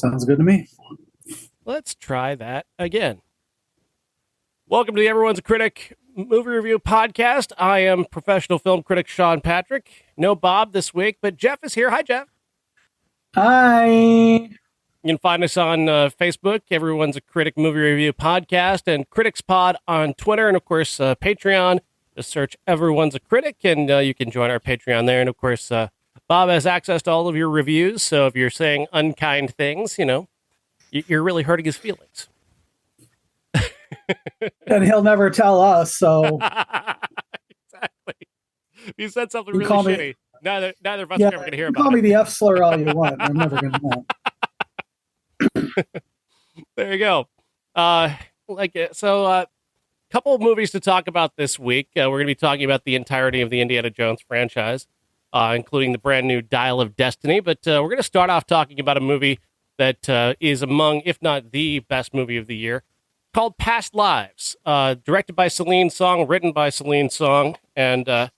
Sounds good to me. Let's try that again. Welcome to the Everyone's a Critic movie review podcast. I am professional film critic Sean Patrick. No Bob this week, but Jeff is here. Hi, Jeff. Hi. You can find us on Facebook, Everyone's a Critic movie review podcast, and Critics Pod on Twitter, and of course, Patreon. Just search Everyone's a Critic, and you can join our Patreon there. And of course, Bob has access to all of your reviews, so if you're saying unkind things, you know, you're really hurting his feelings. And he'll never tell us, so. Exactly. You said something really shitty. Neither of us are ever going to hear about it. Call me the F slur all you want. I'm never going to know. There you go. Couple of movies to talk about this week. We're going to be talking about the entirety of the Indiana Jones franchise, including the brand new Dial of Destiny. But we're going to start off talking about a movie that is among, if not the best movie of the year, called Past Lives, directed by Celine Song, written by Celine Song. And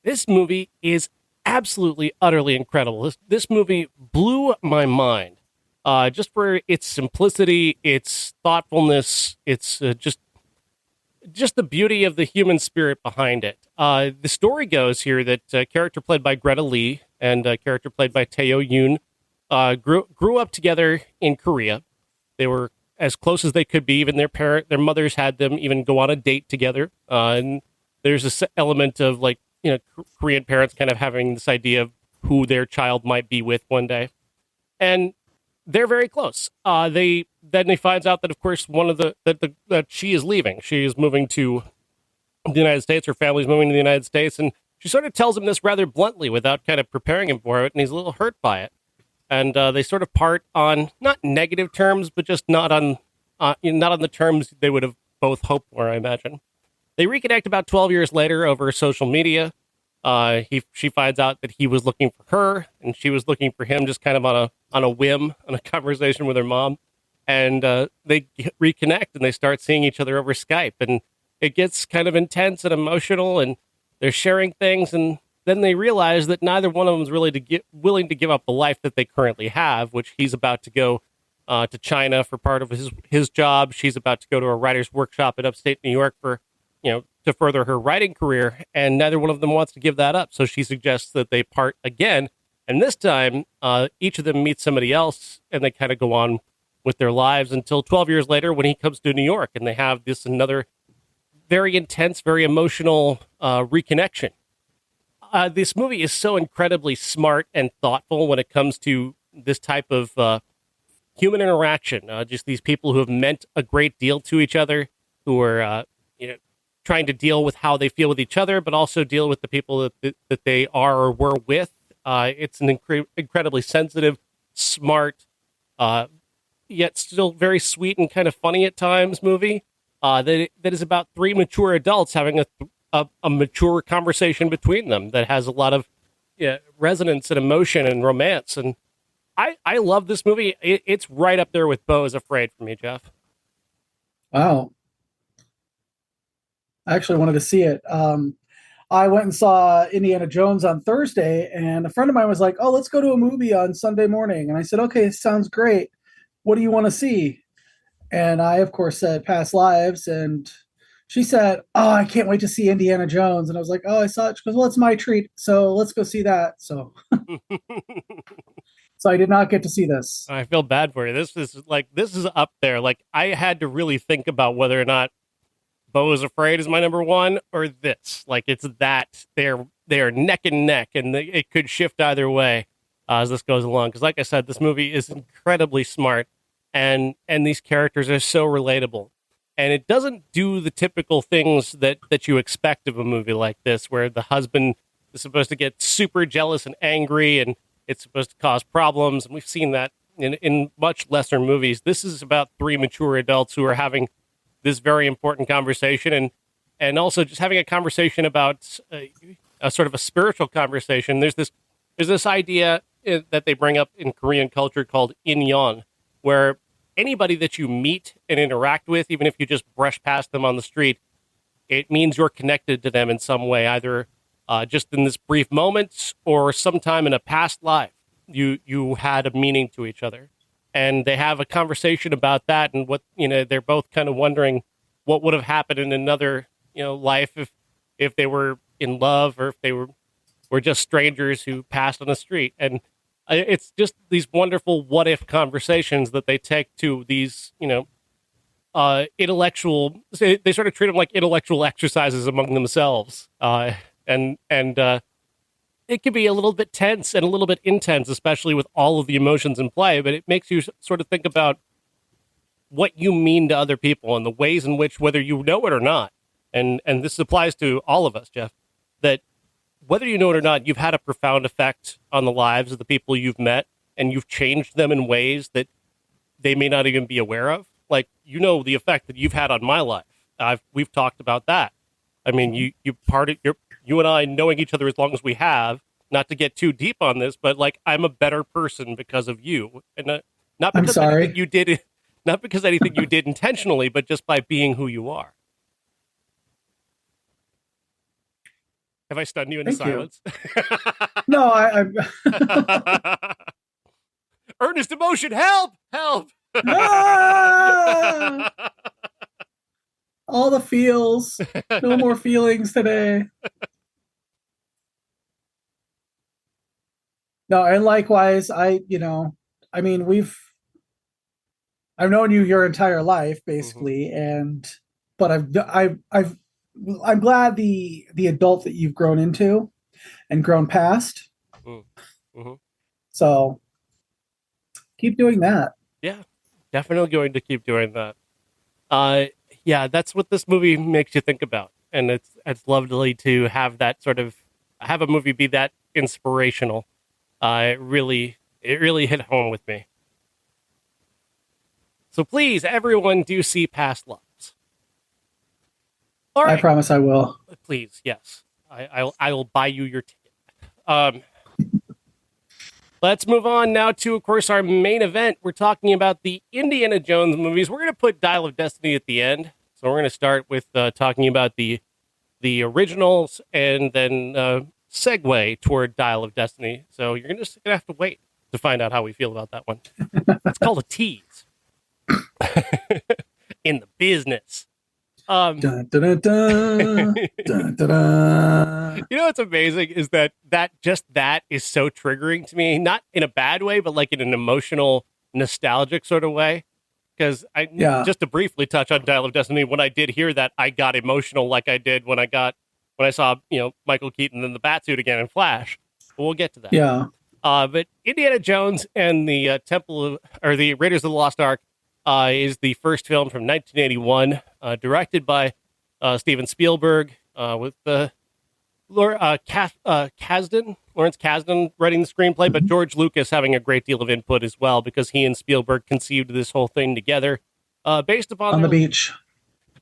this movie is absolutely, utterly incredible. This movie blew my mind, just for its simplicity, its thoughtfulness, its just the beauty of the human spirit behind it. The story goes here that a character played by Greta Lee and a character played by Tae Yoon grew up together in Korea. They were as close as they could be. Even their mothers had them even go on a date together. And there's this element of Korean parents kind of having this idea of who their child might be with one day. And they're very close. They finds out that, of course, that she is leaving. She is moving to the United States. Her family's moving to the United States. And she sort of tells him this rather bluntly without kind of preparing him for it. And he's a little hurt by it. And they sort of part on not negative terms, but just not on the terms they would have both hoped for, I imagine. They reconnect about 12 years later over social media. She finds out that he was looking for her, and she was looking for him, just kind of on a whim, on a conversation with her mom. And they reconnect, and they start seeing each other over Skype, and it gets kind of intense and emotional, and they're sharing things, and then they realize that neither one of them is really willing to give up the life that they currently have, which he's about to go to China for part of his job. She's about to go to a writer's workshop in upstate New York to further her writing career, and neither one of them wants to give that up. So she suggests that they part again, and this time each of them meets somebody else, and they kind of go on with their lives until 12 years later when he comes to New York, and they have another very intense, very emotional reconnection. This movie is so incredibly smart and thoughtful when it comes to this type of human interaction. Just these people who have meant a great deal to each other, who are trying to deal with how they feel with each other, but also deal with the people that they are or were with. It's an incredibly sensitive, smart, yet still very sweet and kind of funny at times movie that is about three mature adults having a mature conversation between them that has a lot of resonance and emotion and romance. And I love this movie. It's right up there with Beau is Afraid for me, Jeff. Wow. I actually wanted to see it. I went and saw Indiana Jones on Thursday, and a friend of mine was like, "Oh, let's go to a movie on Sunday morning." And I said, "Okay, sounds great. What do you want to see?" And I, of course, said Past Lives, and she said, "Oh, I can't wait to see Indiana Jones." And I was like, "Oh, I saw it." She goes, "Well, it's my treat, so let's go see that." So, so I did not get to see this. I feel bad for you. This is up there. Like, I had to really think about whether or not Beau is Afraid is my number one or this. Like, it's that they're neck and neck, and it could shift either way as this goes along. Because, like I said, this movie is incredibly smart, and these characters are so relatable. And it doesn't do the typical things that you expect of a movie like this, where the husband is supposed to get super jealous and angry, and it's supposed to cause problems. And we've seen that in much lesser movies. This is about three mature adults who are having this very important conversation, and also just having a conversation about a sort of a spiritual conversation. There's this idea that they bring up in Korean culture called inyon, where anybody that you meet and interact with, even if you just brush past them on the street, it means you're connected to them in some way, either just in this brief moment or sometime in a past life, you had a meaning to each other. and they have a conversation about that and what, they're both kind of wondering what would have happened in another, life if they were in love or if they were just strangers who passed on the street. And it's just these wonderful what if conversations that they take to these, intellectual, they sort of treat them like intellectual exercises among themselves. And it can be a little bit tense and a little bit intense, especially with all of the emotions in play, but it makes you sort of think about what you mean to other people and the ways in which, whether you know it or not, and this applies to all of us, Jeff, that whether you know it or not, you've had a profound effect on the lives of the people you've met, and you've changed them in ways that they may not even be aware of. Like, the effect that you've had on my life. We've talked about that. I mean, you and I knowing each other as long as we have, not to get too deep on this, but like, I'm a better person because of you, and not because anything you did, not because anything you did intentionally, but just by being who you are. Have I stunned you into silence? No, I'm earnest emotion. Help! Ah! All the feels. No more feelings today. No, and likewise, I've known you your entire life, basically, but I'm glad the adult that you've grown into and grown past. Mm-hmm. So keep doing that. Yeah, definitely going to keep doing that. Yeah, that's what this movie makes you think about, and it's lovely to have that have a movie be that inspirational. It really hit home with me. So please, everyone, do see Past Lives. All right. I promise I will. Please, yes. I will buy you your ticket. Let's move on now to, of course, our main event. We're talking about the Indiana Jones movies. We're going to put Dial of Destiny at the end. So we're going to start with talking about the originals and then segue toward Dial of Destiny. So you're just going to have to wait to find out how we feel about that one. It's called a tease. In the business. Dun, dun, dun, dun, dun, dun, dun. What's amazing is that is so triggering to me, not in a bad way, but like in an emotional, nostalgic sort of way. Because just to briefly touch on Dial of Destiny, when I did hear that, I got emotional like I did when I saw Michael Keaton in the Batsuit again in Flash. But we'll get to that. Yeah. But Indiana Jones and the the Raiders of the Lost Ark is the first film from 1981, directed by Steven Spielberg, with Lawrence Kasden writing the screenplay, but George Lucas having a great deal of input as well, because he and Spielberg conceived this whole thing together, based upon the beach.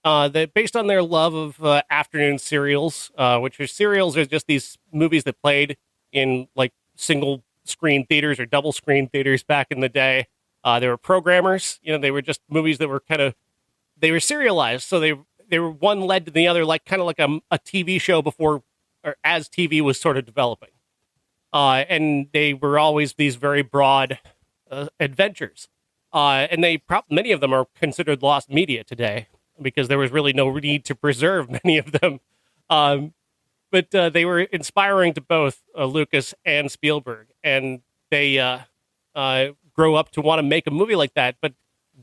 Based on their love of afternoon serials, which are just these movies that played in like single screen theaters or double screen theaters back in the day. They were programmers, they were just movies that were they were serialized. So they were one led to the other, like kind of like a TV show before, or as TV was sort of developing. And they were always these very broad adventures. And many of them are considered lost media today, because there was really no need to preserve many of them. But they were inspiring to both Lucas and Spielberg, and they grow up to want to make a movie like that. But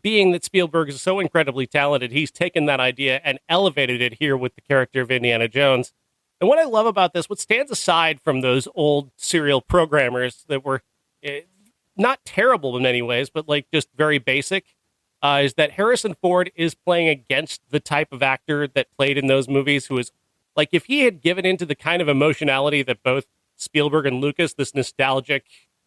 being that Spielberg is so incredibly talented, he's taken that idea and elevated it here with the character of Indiana Jones. And what I love about this, what stands aside from those old serial programmers that were not terrible in many ways, but like just very basic, is that Harrison Ford is playing against the type of actor that played in those movies, who is like, if he had given into the kind of emotionality that both Spielberg and Lucas, this nostalgic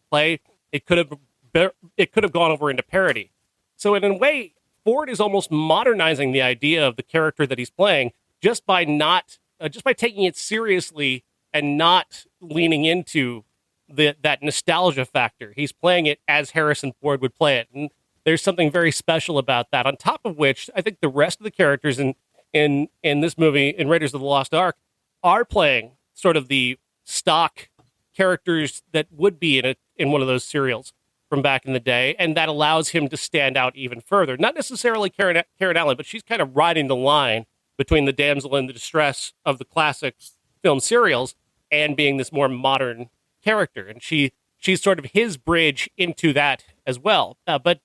play, it could have gone over into parody. So in a way, Ford is almost modernizing the idea of the character that he's playing just by taking it seriously and not leaning into that nostalgia factor. He's playing it as Harrison Ford would play it, and there's something very special about that. On top of which, I think the rest of the characters in this movie, in Raiders of the Lost Ark, are playing sort of the stock characters that would be in one of those serials from back in the day, and that allows him to stand out even further. Not necessarily Karen Allen, but she's kind of riding the line between the damsel in the distress of the classic film serials and being this more modern character. And she's sort of his bridge into that as well. But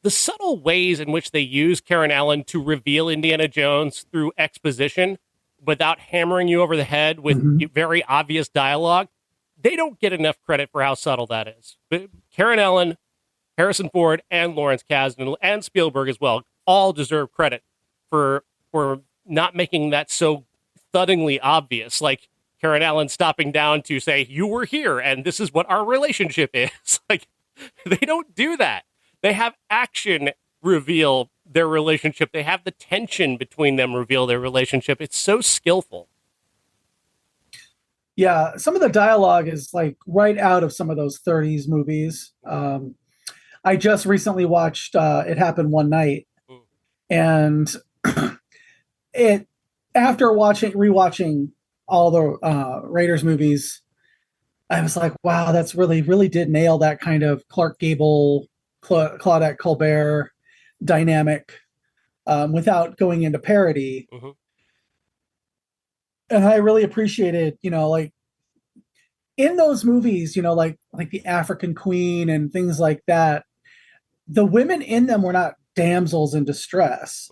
the subtle ways in which they use Karen Allen to reveal Indiana Jones through exposition without hammering you over the head with very obvious dialogue, they don't get enough credit for how subtle that is. But Karen Allen, Harrison Ford, and Lawrence Kasdan, and Spielberg as well, all deserve credit for not making that so thuddingly obvious. Like Karen Allen stopping down to say, "You were here, and this is what our relationship is." Like, they don't do that. They have action reveal their relationship. They have the tension between them reveal their relationship. It's so skillful. Yeah, some of the dialogue is like right out of some of those 30s movies. I just recently watched It Happened One Night, and it after rewatching all the Raiders movies, I was like, wow, that's really did nail that kind of Clark Gable, Claudette Colbert dynamic without going into parody. And I really appreciated, like in those movies, like the African Queen and things like that, the women in them were not damsels in distress.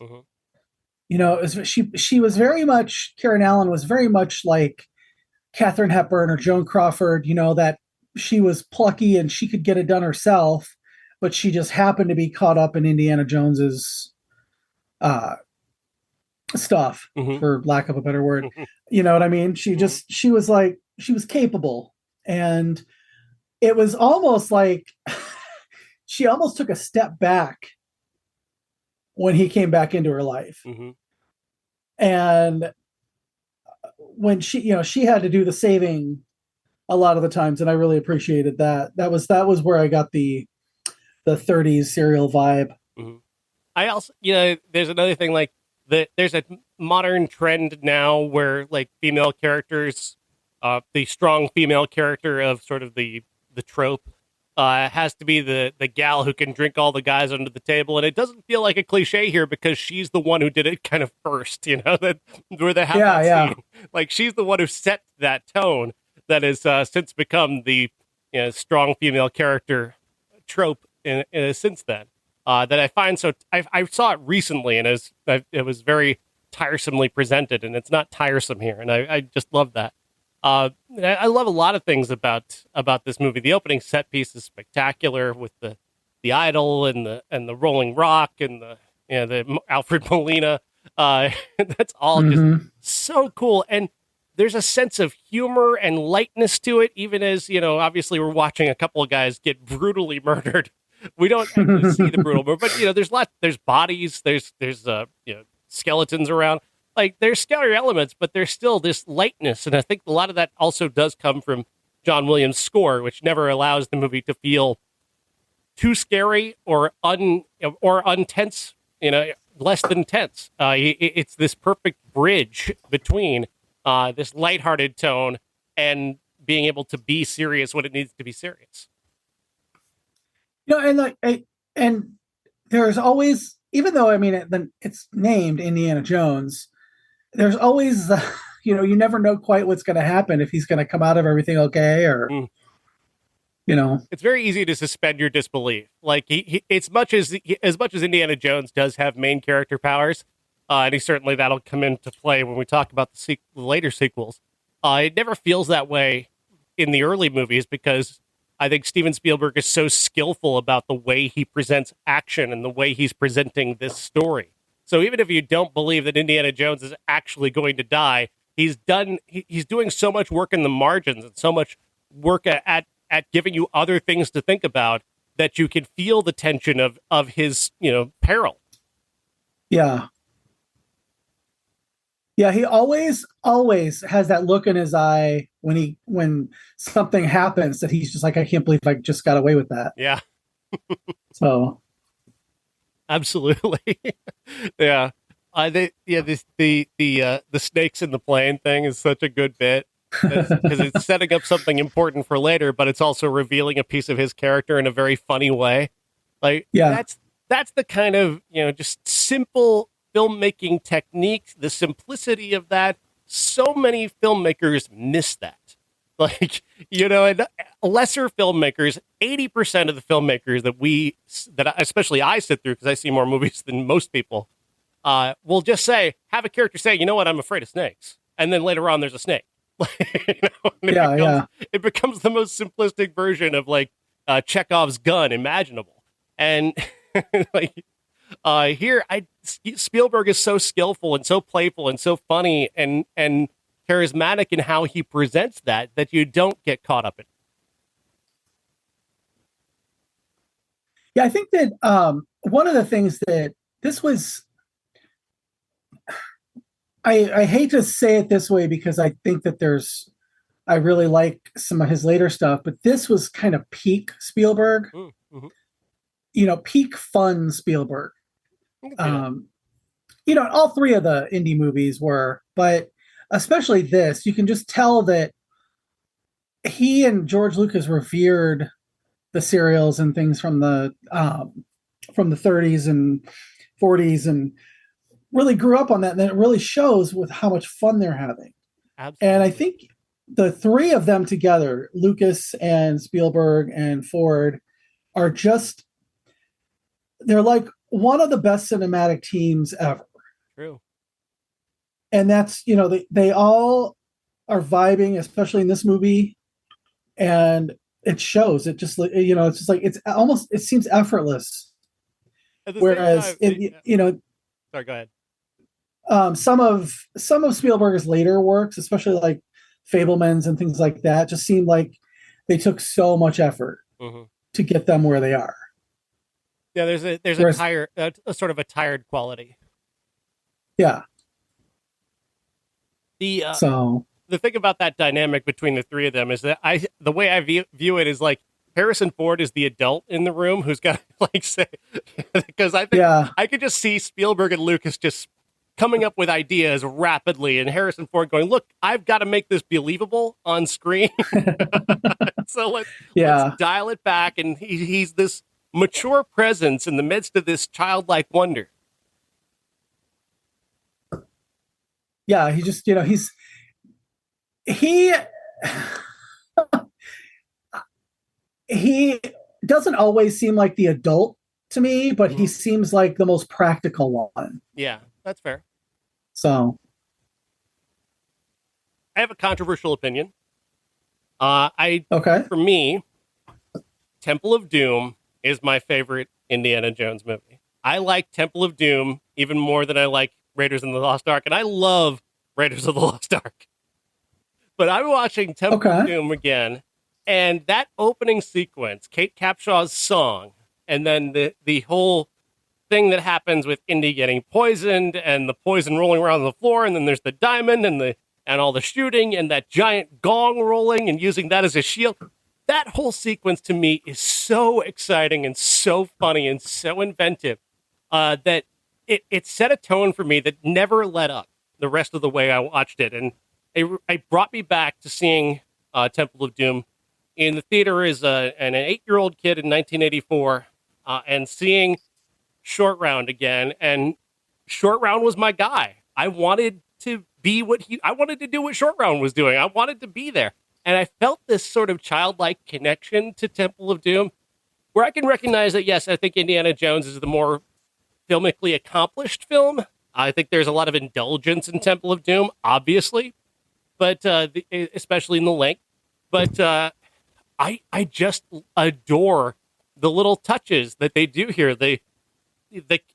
She was very much, Karen Allen was very much like Katharine Hepburn or Joan Crawford, that she was plucky and she could get it done herself, but she just happened to be caught up in Indiana Jones's stuff, for lack of a better word. You know what I mean? She was capable. And it was almost like she almost took a step back when he came back into her life. And when she had to do the saving a lot of the times, and I really appreciated that. That was where I got the 30s serial vibe. I also, there's another thing, like there's a modern trend now where like female characters, the strong female character of sort of the trope, has to be the gal who can drink all the guys under the table. And it doesn't feel like a cliche here because she's the one who did it kind of first, that where they have that scene. Like she's the one who set that tone that has since become the strong female character trope since then. That I find so I saw it recently and it was very tiresomely presented, and it's not tiresome here, and I just love that. I love a lot of things about this movie. The opening set piece is spectacular with the idol and the rolling rock and the Alfred Molina. That's all just so cool, and there's a sense of humor and lightness to it, even as obviously we're watching a couple of guys get brutally murdered. We don't actually see the brutal murder, but there's bodies, there's skeletons around. Like there's scary elements, but there's still this lightness, and I think a lot of that also does come from John Williams' score, which never allows the movie to feel too scary or untense, less than tense. It's this perfect bridge between this lighthearted tone and being able to be serious when it needs to be serious. And there's always, even though it's named Indiana Jones, there's always you never know quite what's going to happen, if he's going to come out of everything okay or it's very easy to suspend your disbelief. Like he as much as Indiana Jones does have main character powers, and that'll come into play when we talk about the later sequels. It never feels that way in the early movies because I think Steven Spielberg is so skillful about the way he presents action and the way he's presenting this story. So even if you don't believe that Indiana Jones is actually going to die, he's doing so much work in the margins and so much work at giving you other things to think about that you can feel the tension of his, peril. Yeah. Yeah, he always has that look in his eye when something happens that he's just like, I can't believe I just got away with that. Yeah. So. Absolutely. Yeah. The snakes in the plane thing is such a good bit. because it's setting up something important for later, but it's also revealing a piece of his character in a very funny way. Like Yeah. that's the kind of, just simple filmmaking technique, the simplicity of that. So many filmmakers miss that. Like, and lesser filmmakers, 80% of the filmmakers especially I sit through, because I see more movies than most people, will just have a character say, you know what, I'm afraid of snakes. And then later on, there's a snake. It becomes the most simplistic version of like Chekhov's gun imaginable. And here, Spielberg is so skillful and so playful and so funny and charismatic in how he presents that you don't get caught up in. Yeah, I think that one of the things that this was, I hate to say it this way because I think that I really like some of his later stuff, but this was kind of peak Spielberg, peak fun Spielberg. All three of the indie movies were, but especially this, you can just tell that he and George Lucas revered the serials and things from the 30s and 40s and really grew up on that. And then it really shows with how much fun they're having. Absolutely. And I think the three of them together, Lucas and Spielberg and Ford, they're like one of the best cinematic teams ever. True. And that's, they all are vibing, especially in this movie. And it shows. It just, it's just like, it seems effortless. Whereas, sorry, go ahead. Some of Spielberg's later works, especially like Fabelmans and things like that, just seem like they took so much effort to get them where they are. Yeah, there's a sort of a tired quality. Yeah. The thing about that dynamic between the three of them is that the way I view it is like Harrison Ford is the adult in the room who's got to say, because I think I could just see Spielberg and Lucas just coming up with ideas rapidly, and Harrison Ford going, "Look, I've got to make this believable on screen." So let's dial it back, and he's this mature presence in the midst of this childlike wonder. Yeah, he just, he doesn't always seem like the adult to me, but he seems like the most practical one. Yeah, that's fair. So I have a controversial opinion. For me, Temple of Doom is my favorite Indiana Jones movie. I like Temple of Doom even more than I like Raiders of the Lost Ark, and I love Raiders of the Lost Ark. But I'm watching Temple of Doom again, and that opening sequence, Kate Capshaw's song, and then the whole thing that happens with Indy getting poisoned and the poison rolling around on the floor, and then there's the diamond and all the shooting and that giant gong rolling and using that as a shield. That whole sequence to me is so exciting and so funny and so inventive that it set a tone for me that never let up the rest of the way I watched it. And it brought me back to seeing Temple of Doom in the theater as an 8-year-old kid in 1984 and seeing Short Round again. And Short Round was my guy. I wanted to be I wanted to do what Short Round was doing. I wanted to be there. And I felt this sort of childlike connection to Temple of Doom where I can recognize that, yes, I think Indiana Jones is the more filmically accomplished film. I think there's a lot of indulgence in Temple of Doom, obviously, but especially in the length. But I just adore the little touches that they do here. The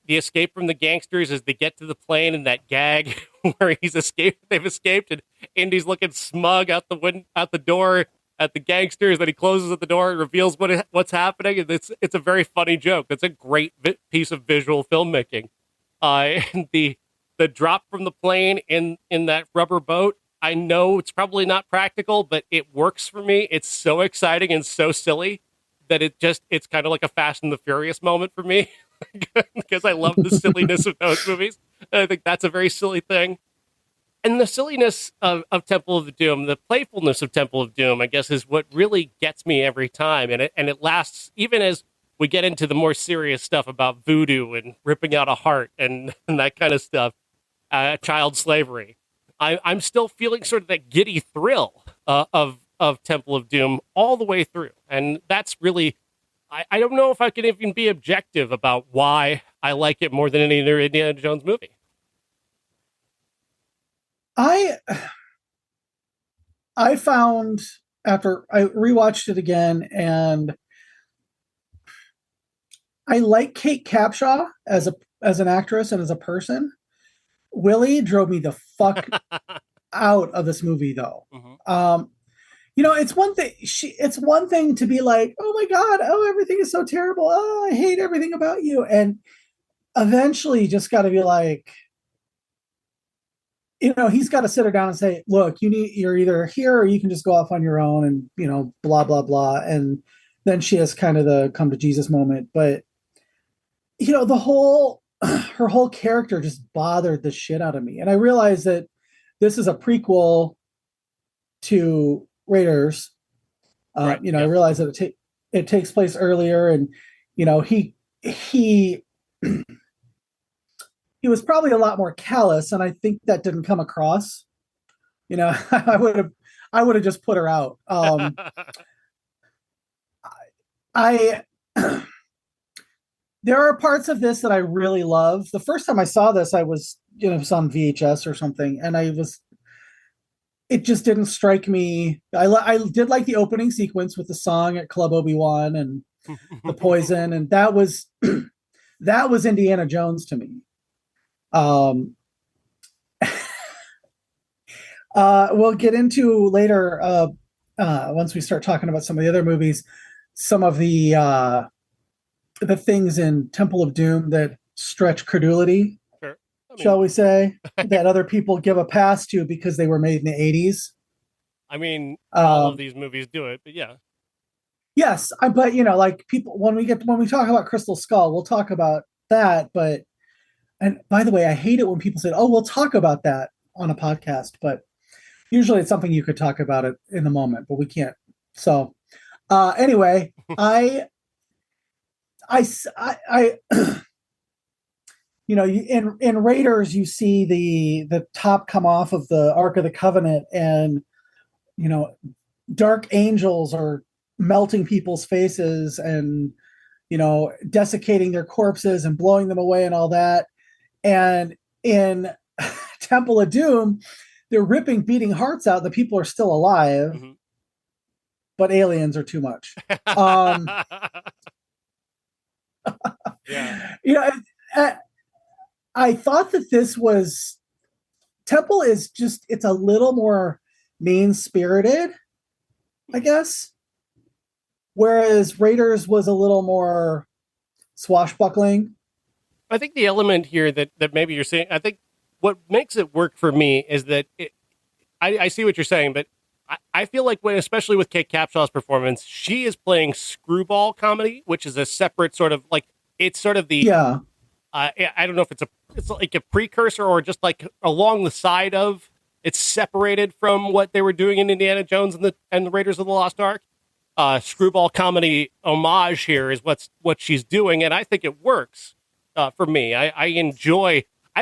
escape from the gangsters as they get to the plane and that gag where they've escaped, and Indy's looking smug out the door at the gangsters. Then he closes at the door and reveals what's happening, and it's a very funny joke. It's a great piece of visual filmmaking. And the drop from the plane in that rubber boat. I know it's probably not practical, but it works for me. It's so exciting and so silly that it's kind of like a Fast and the Furious moment for me because I love the silliness of those movies. And I think that's a very silly thing. And the silliness of Temple of the Doom, the playfulness of Temple of Doom, I guess, is what really gets me every time. And it lasts even as we get into the more serious stuff about voodoo and ripping out a heart and that kind of stuff, child slavery. I'm still feeling sort of that giddy thrill of Temple of Doom all the way through. And that's really, I don't know if I can even be objective about why I like it more than any other Indiana Jones movie. I found, after I rewatched it again, and I like Kate Capshaw as an actress and as a person. Willie drove me the fuck out of this movie, though. Mm-hmm. It's one thing. It's one thing to be like, "Oh my god, oh everything is so terrible. Oh, I hate everything about you," and eventually, you just got to be like, he's got to sit her down and say, "Look, you're either here or you can just go off on your own," and blah blah blah. And then she has kind of the come to Jesus moment, but her whole character just bothered the shit out of me. And I realized that this is a prequel to Raiders. Right, I realized that it takes place earlier, and he was probably a lot more callous, and I think that didn't come across. I would have just put her out. There are parts of this that I really love. The first time I saw this, I was, it was on VHS or something, and it just didn't strike me. I did like the opening sequence with the song at Club Obi-Wan and the poison, and that was Indiana Jones to me. We'll get into later, once we start talking about some of the other movies, some of the things in Temple of Doom that stretch credulity, sure. Shall we say, that other people give a pass to because they were made in the 80s. I mean, all of these movies do it, but yeah. Yes, but like people, when we talk about Crystal Skull, we'll talk about that. But, and by the way, I hate it when people say, "Oh, we'll talk about that on a podcast," but usually it's something you could talk about it in the moment, but we can't. So, anyway, I in Raiders, you see the top come off of the Ark of the Covenant, and dark angels are melting people's faces and desiccating their corpses and blowing them away and all that. And in Temple of Doom, they're ripping beating hearts out. The people are still alive, mm-hmm. but aliens are too much. Yeah. I thought that this was Temple is just, it's a little more mean-spirited, I guess. Whereas Raiders was a little more swashbuckling. I think the element here that maybe you're saying, I think what makes it work for me is that I see what you're saying, but I feel like especially with Kate Capshaw's performance, she is playing screwball comedy, which is a separate sort of like, it's sort of the, yeah. I don't know if it's like a precursor or just like along the side of, it's separated from what they were doing in Indiana Jones and the Raiders of the Lost Ark. Screwball comedy homage here is what she's doing, and I think it works for me. I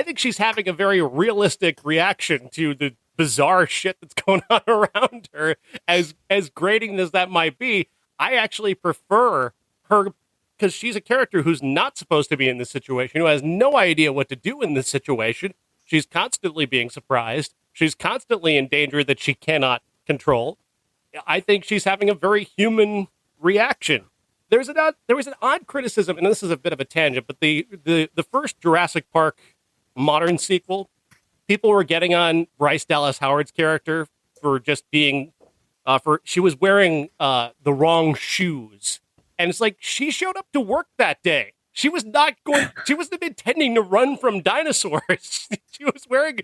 think she's having a very realistic reaction to the bizarre shit that's going on around her. As grating as that might be, I actually prefer her because she's a character who's not supposed to be in this situation, who has no idea what to do in this situation. She's constantly being surprised. She's constantly in danger that she cannot control. I think she's having a very human reaction. There was an odd criticism, and this is a bit of a tangent, but the first Jurassic Park modern sequel, people were getting on Bryce Dallas Howard's character for just being, she was wearing the wrong shoes. And it's like, she showed up to work that day. She wasn't intending to run from dinosaurs. She was wearing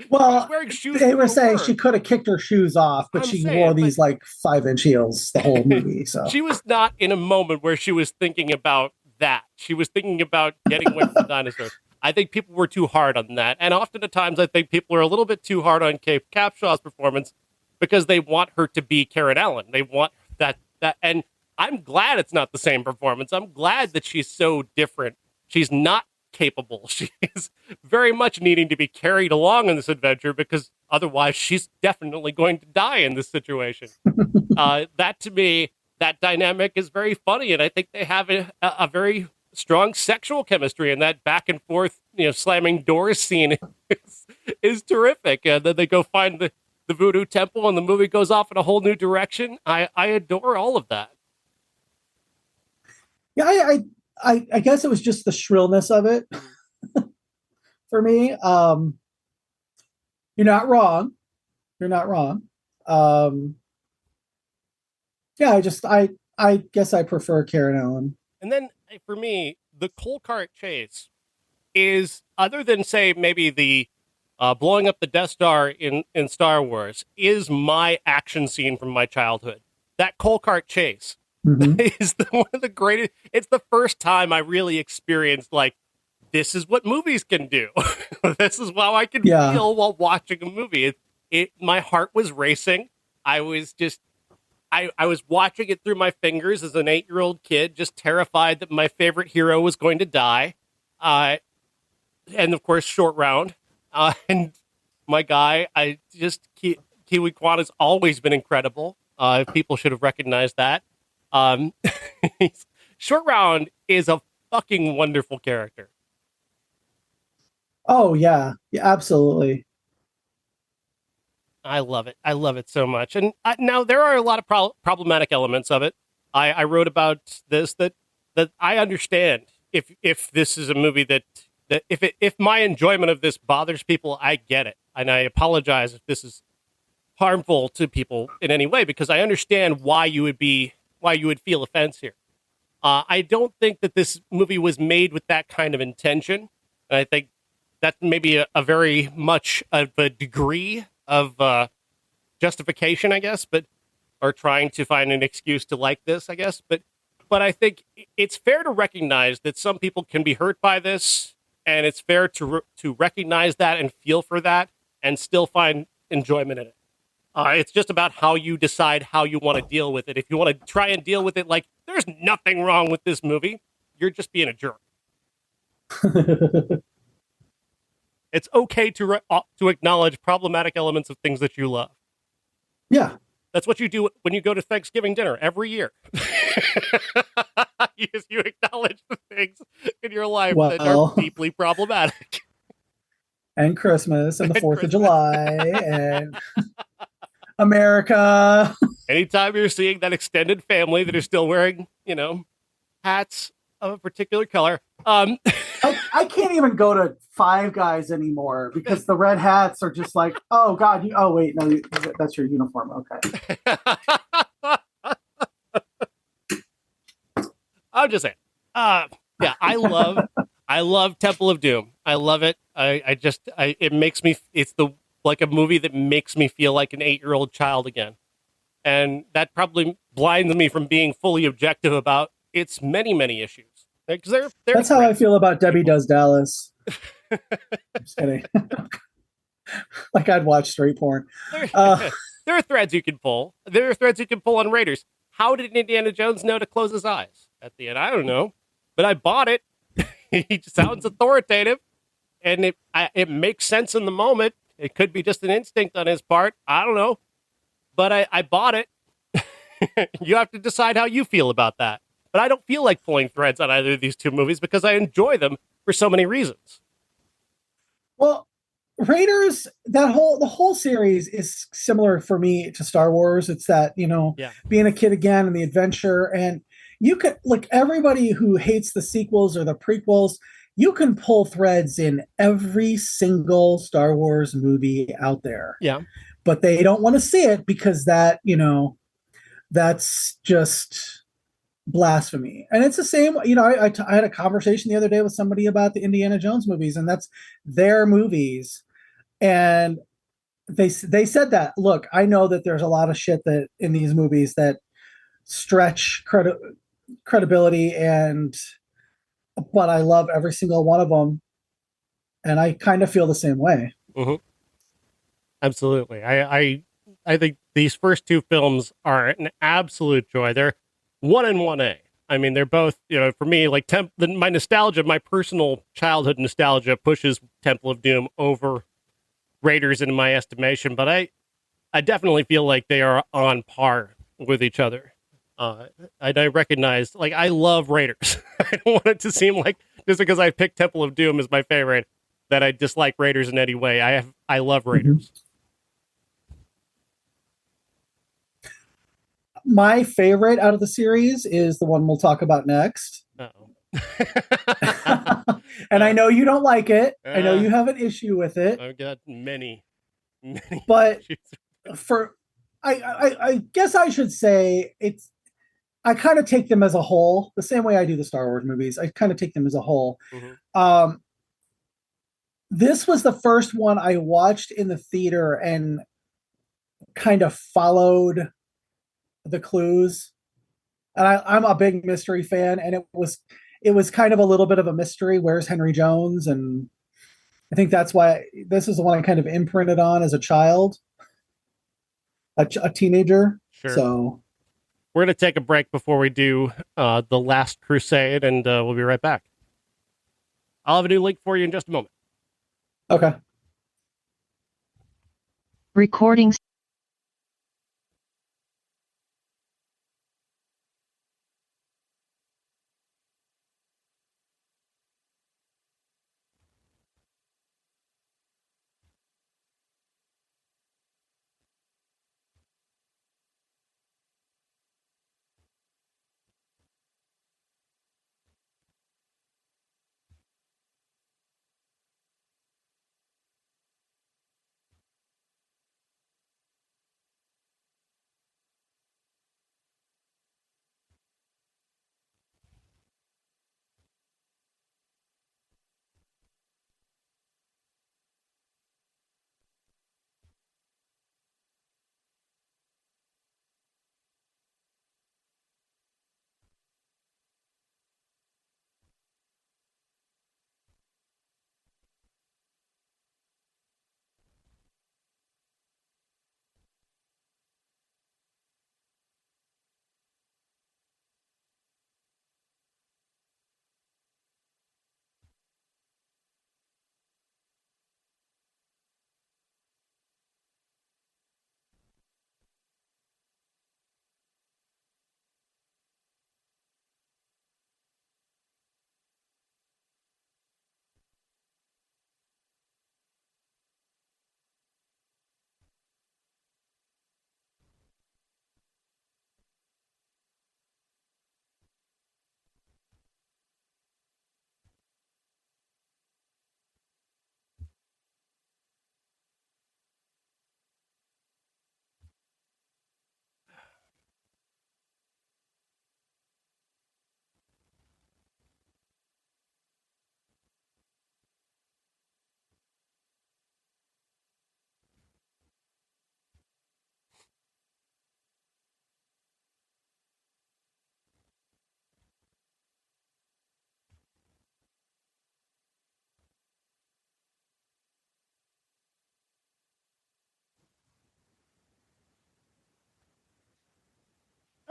shoes. They were saying she could have kicked her shoes off, but she wore these like 5-inch heels the whole movie. So she was not in a moment where she was thinking about that. She was thinking about getting away from dinosaurs. I think people were too hard on that. And often at times, I think people are a little bit too hard on Kate Capshaw's performance because they want her to be Karen Allen. They want that, and I'm glad it's not the same performance. I'm glad that she's so different. She's not capable. She is very much needing to be carried along in this adventure because otherwise she's definitely going to die in this situation. That to me, that dynamic is very funny, and I think they have a very strong sexual chemistry, and that back and forth, slamming doors scene is terrific. And then they go find the voodoo temple, and the movie goes off in a whole new direction. I adore all of that. Yeah, I guess it was just the shrillness of it for me. You're not wrong. Yeah, I guess I prefer Karen Allen. And then for me, the coal cart chase is, other than say maybe the blowing up the Death Star in Star Wars, is my action scene from my childhood. That coal cart chase is one of the greatest. It's the first time I really experienced, like, this is what movies can do. This is how I can feel while watching a movie. My heart was racing. I was watching it through my fingers as an 8-year-old kid, just terrified that my favorite hero was going to die. And of course, Short Round. And my guy, Kiwi Kwan has always been incredible. People should have recognized that. Short Round is a fucking wonderful character. Oh, yeah. Yeah, absolutely. I love it. I love it so much. And now there are a lot of problematic elements of it. I wrote about this that I understand if this is a movie that if my enjoyment of this bothers people, I get it. And I apologize if this is harmful to people in any way, because I understand why you would feel offense here. I don't think that this movie was made with that kind of intention. And I think that's maybe a very much of a degree of justification, I guess, or trying to find an excuse to like this, I guess. But I think it's fair to recognize that some people can be hurt by this, and it's fair to recognize that and feel for that and still find enjoyment in it. It's just about how you decide how you want to deal with it. If you want to try and deal with it like there's nothing wrong with this movie, you're just being a jerk. It's okay to acknowledge problematic elements of things that you love. Yeah. That's what you do when you go to Thanksgiving dinner every year. You acknowledge the things in your life that are deeply problematic. And Christmas and the 4th of July and America. Anytime you're seeing that extended family that are still wearing, hats of a particular color. I can't even go to Five Guys anymore because the red hats are just like, oh God, wait, no, that's your uniform. Okay. I'm just saying. Yeah, I love Temple of Doom. I love it. It makes me, it's like a movie that makes me feel like an 8-year-old child again. And that probably blinds me from being fully objective about its many, many issues. That's how I feel about Debbie Does Dallas. I'm just kidding. Like I'd watch straight porn. There are threads you can pull. There are threads you can pull on Raiders. How did Indiana Jones know to close his eyes at the end? I don't know, but I bought it. He sounds authoritative, and it makes sense in the moment. It could be just an instinct on his part. I don't know, but I bought it. You have to decide how you feel about that. But I don't feel like pulling threads on either of these two movies because I enjoy them for so many reasons. Well, Raiders, the whole series is similar for me to Star Wars. It's that, being a kid again and the adventure. And you could, like, everybody who hates the sequels or the prequels, you can pull threads in every single Star Wars movie out there. Yeah. But they don't want to see it because that, that's just blasphemy. And it's the same, I had a conversation the other day with somebody about the Indiana Jones movies, and that's their movies. And they said that, look, I know that there's a lot of shit that in these movies that stretch credibility, but I love every single one of them. And I kind of feel the same way. Mm-hmm. Absolutely. I think these first two films are an absolute joy. They're 1 and 1A. I mean, they're both, for me, like my nostalgia, my personal childhood nostalgia pushes Temple of Doom over Raiders in my estimation, but I definitely feel like they are on par with each other. I recognize, like, I love Raiders. I don't want it to seem like just because I picked Temple of Doom as my favorite that I dislike Raiders in any way. I love Raiders. My favorite out of the series is the one we'll talk about next. And I know you don't like it. I know you have an issue with it. I've got many but issues. I guess I should say I kind of take them as a whole, the same way I do the Star Wars movies. I kind of take them as a whole. Mm-hmm. This was the first one I watched in the theater and kind of followed the clues. And I'm a big mystery fan, and it was kind of a little bit of a mystery. Where's Henry Jones? And I think that's why this is the one I kind of imprinted on as a child, a teenager. Sure. So we're going to take a break before we do The Last Crusade, and we'll be right back. I'll have a new link for you in just a moment. Okay. Recordings.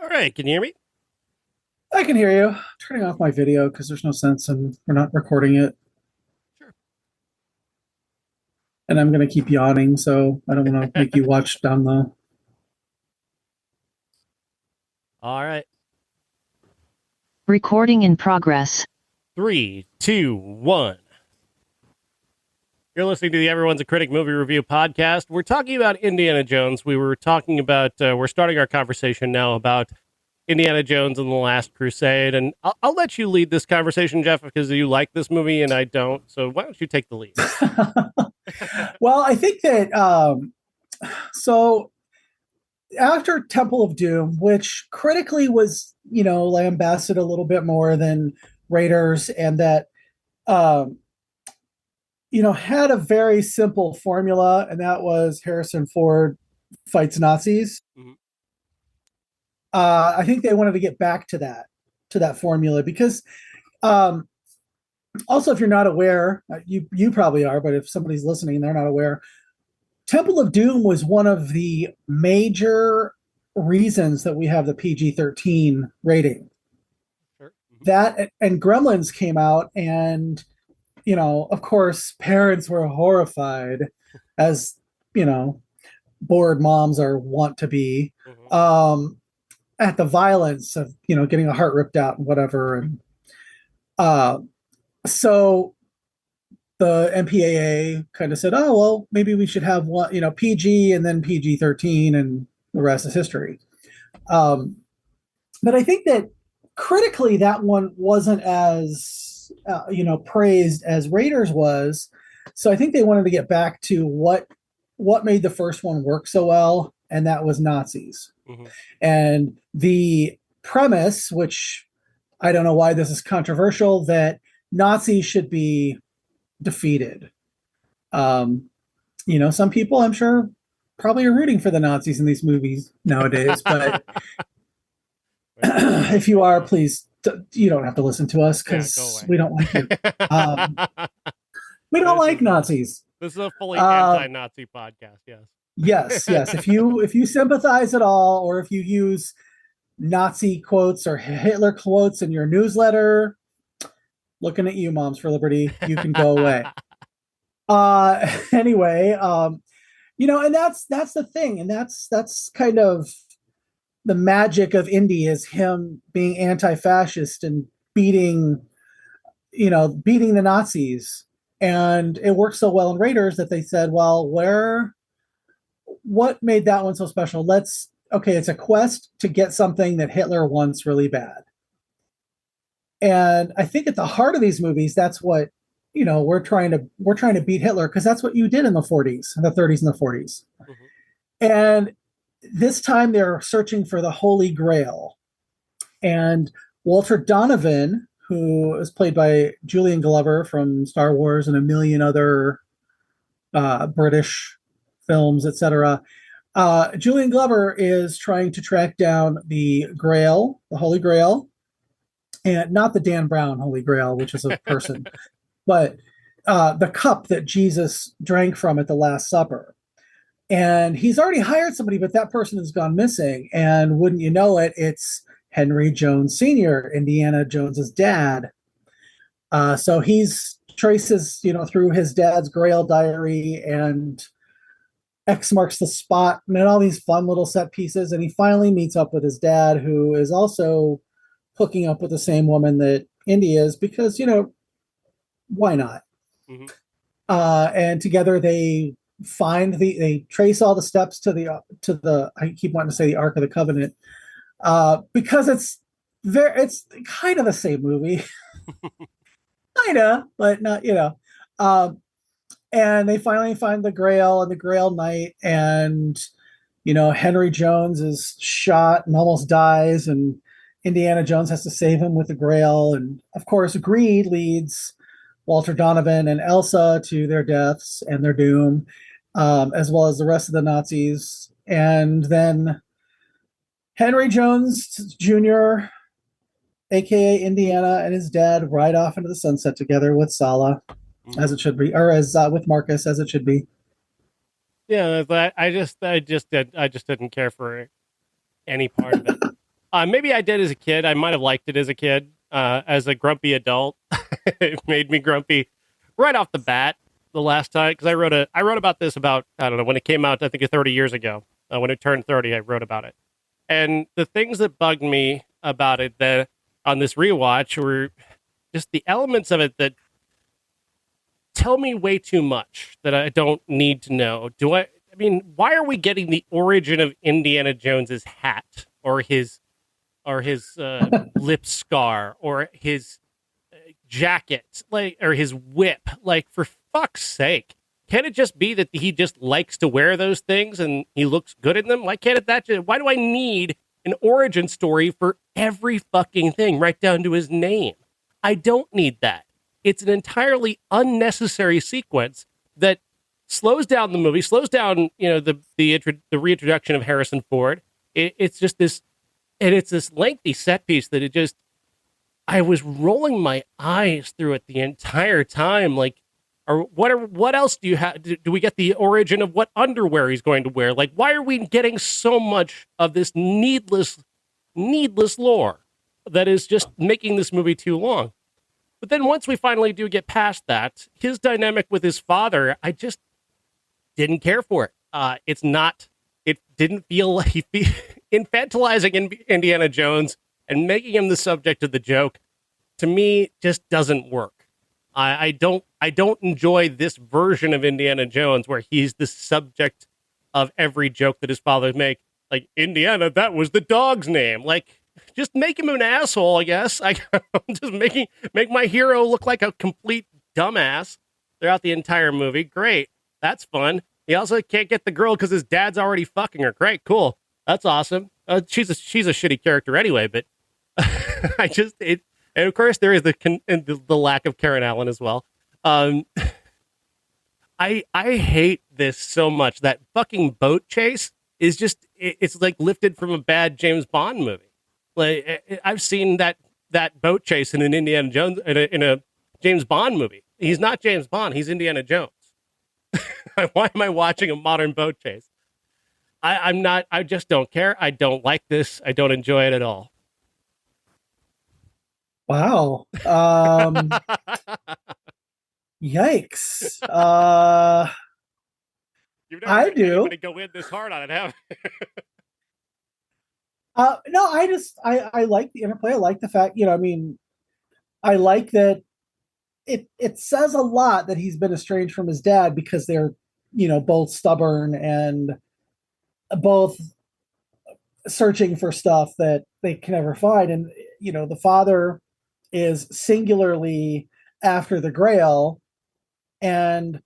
All right, can you hear me? I can hear you. I'm turning off my video because there's no sense and we're not recording it. Sure. And I'm going to keep yawning, so I don't want to make you watch down the... All right. Recording in progress. 3, 2, 1. You're listening to the Everyone's a Critic movie review podcast. We're talking about Indiana Jones. We were talking about, we're starting our conversation now about Indiana Jones and the Last Crusade. And I'll let you lead this conversation, Jeff, because you like this movie and I don't. So why don't you take the lead? Well, I think that, so after Temple of Doom, which critically was, lambasted a little bit more than Raiders, and that, had a very simple formula, and that was Harrison Ford fights Nazis. Mm-hmm. I think they wanted to get back to that formula because Also, if you're not aware, you probably are, but if somebody's listening and they're not aware, Temple of Doom was one of the major reasons that we have the PG-13 rating. Sure. Mm-hmm. That and Gremlins came out, and of course, parents were horrified, as bored moms are wont to be, Mm-hmm. at the violence of getting a heart ripped out and whatever, and so the MPAA kind of said, oh, well, maybe we should have one, PG and then PG-13, and the rest is history. But I think that critically, that one wasn't as, praised as Raiders was. So I think they wanted to get back to what made the first one work so well, and that was Nazis. Mm-hmm. And the premise, which I don't know why this is controversial, that Nazis should be defeated. Some people, I'm sure, probably are rooting for the Nazis in these movies nowadays, but if you are, please, you don't have to listen to us, because we don't like you. We don't like Nazis. This is a fully anti-Nazi podcast. Yes. If you sympathize at all, or if you use Nazi quotes or Hitler quotes in your newsletter, looking at you, Moms for Liberty, you can go away. Anyway, and that's the thing, and that's kind of the magic of indie, is him being anti-fascist and beating the Nazis. And it worked so well in Raiders that they said, well, what made that one so special? It's a quest to get something that Hitler wants really bad. And I think at the heart of these movies, that's what, we're trying to beat Hitler, because that's what you did in the 40s, the 30s and the 40s. Mm-hmm. And this time they're searching for the Holy Grail. And Walter Donovan, who is played by Julian Glover from Star Wars and a million other British films, etc. Julian Glover is trying to track down the Grail, the Holy Grail, and not the Dan Brown Holy Grail, which is a person, but the cup that Jesus drank from at the Last Supper. And he's already hired somebody, but that person has gone missing. And wouldn't you know it, it's Henry Jones Sr., Indiana Jones's dad. So he's traces, through his dad's Grail diary, and X marks the spot, and all these fun little set pieces. And he finally meets up with his dad, who is also hooking up with the same woman that Indy is, because, why not? Mm-hmm. And together they trace all the steps to the I keep wanting to say the Ark of the Covenant, because it's kind of the same movie, kinda, but not, and they finally find the Grail and the Grail Knight, and Henry Jones is shot and almost dies, and Indiana Jones has to save him with the Grail, and of course greed leads Walter Donovan and Elsa to their deaths and their doom, as well as the rest of the Nazis. And then Henry Jones Jr., aka Indiana, and his dad ride off into the sunset together with Sala, as it should be, or as with Marcus, as it should be. Yeah, I just didn't care for any part of it. Maybe I did as a kid. I might have liked it as a kid. As a grumpy adult, it made me grumpy right off the bat the last time, because I wrote about this about, I don't know, when it came out, I think 30 years ago. When it turned 30, I wrote about it. And the things that bugged me about it that on this rewatch were just the elements of it that tell me way too much that I don't need to know. Why are we getting the origin of Indiana Jones's hat, or his lip scar, or his jacket, or his whip? For fuck's sake, can it just be that he just likes to wear those things and he looks good in them? Why do I need an origin story for every fucking thing, right down to his name? I don't need that. It's an entirely unnecessary sequence that slows down the movie, slows down, the reintroduction of Harrison Ford. It's just this, and it's this lengthy set piece that it just, I was rolling my eyes through it the entire time. Like, or what else do you have? Do we get the origin of what underwear he's going to wear? Like, why are we getting so much of this needless lore that is just making this movie too long? But then once we finally do get past that, his dynamic with his father, I just didn't care for it. It didn't feel like infantilizing Indiana Jones and making him the subject of the joke, to me, just doesn't work. I don't enjoy this version of Indiana Jones where he's the subject of every joke that his fathers make. Like, Indiana, that was the dog's name. Like, just make him an asshole, I guess. Just make my hero look like a complete dumbass throughout the entire movie. Great. That's fun. He also can't get the girl because his dad's already fucking her. Great. Cool. That's awesome. She's a shitty character anyway, but and of course there is the lack of Karen Allen as well. I hate this so much. That fucking boat chase is just, it's like lifted from a bad James Bond movie. Like, I've seen that boat chase in an Indiana Jones in a James Bond movie. He's not James Bond. He's Indiana Jones. Why am I watching a modern boat chase? I'm not. I just don't care. I don't like this. I don't enjoy it at all. Wow. Yikes. You've never I do. anybody go in this hard on it, have you? No, I like the interplay. I like the fact, I like that it says a lot that he's been estranged from his dad because they're, both stubborn and both searching for stuff that they can never find. And, the father is singularly after the Grail. And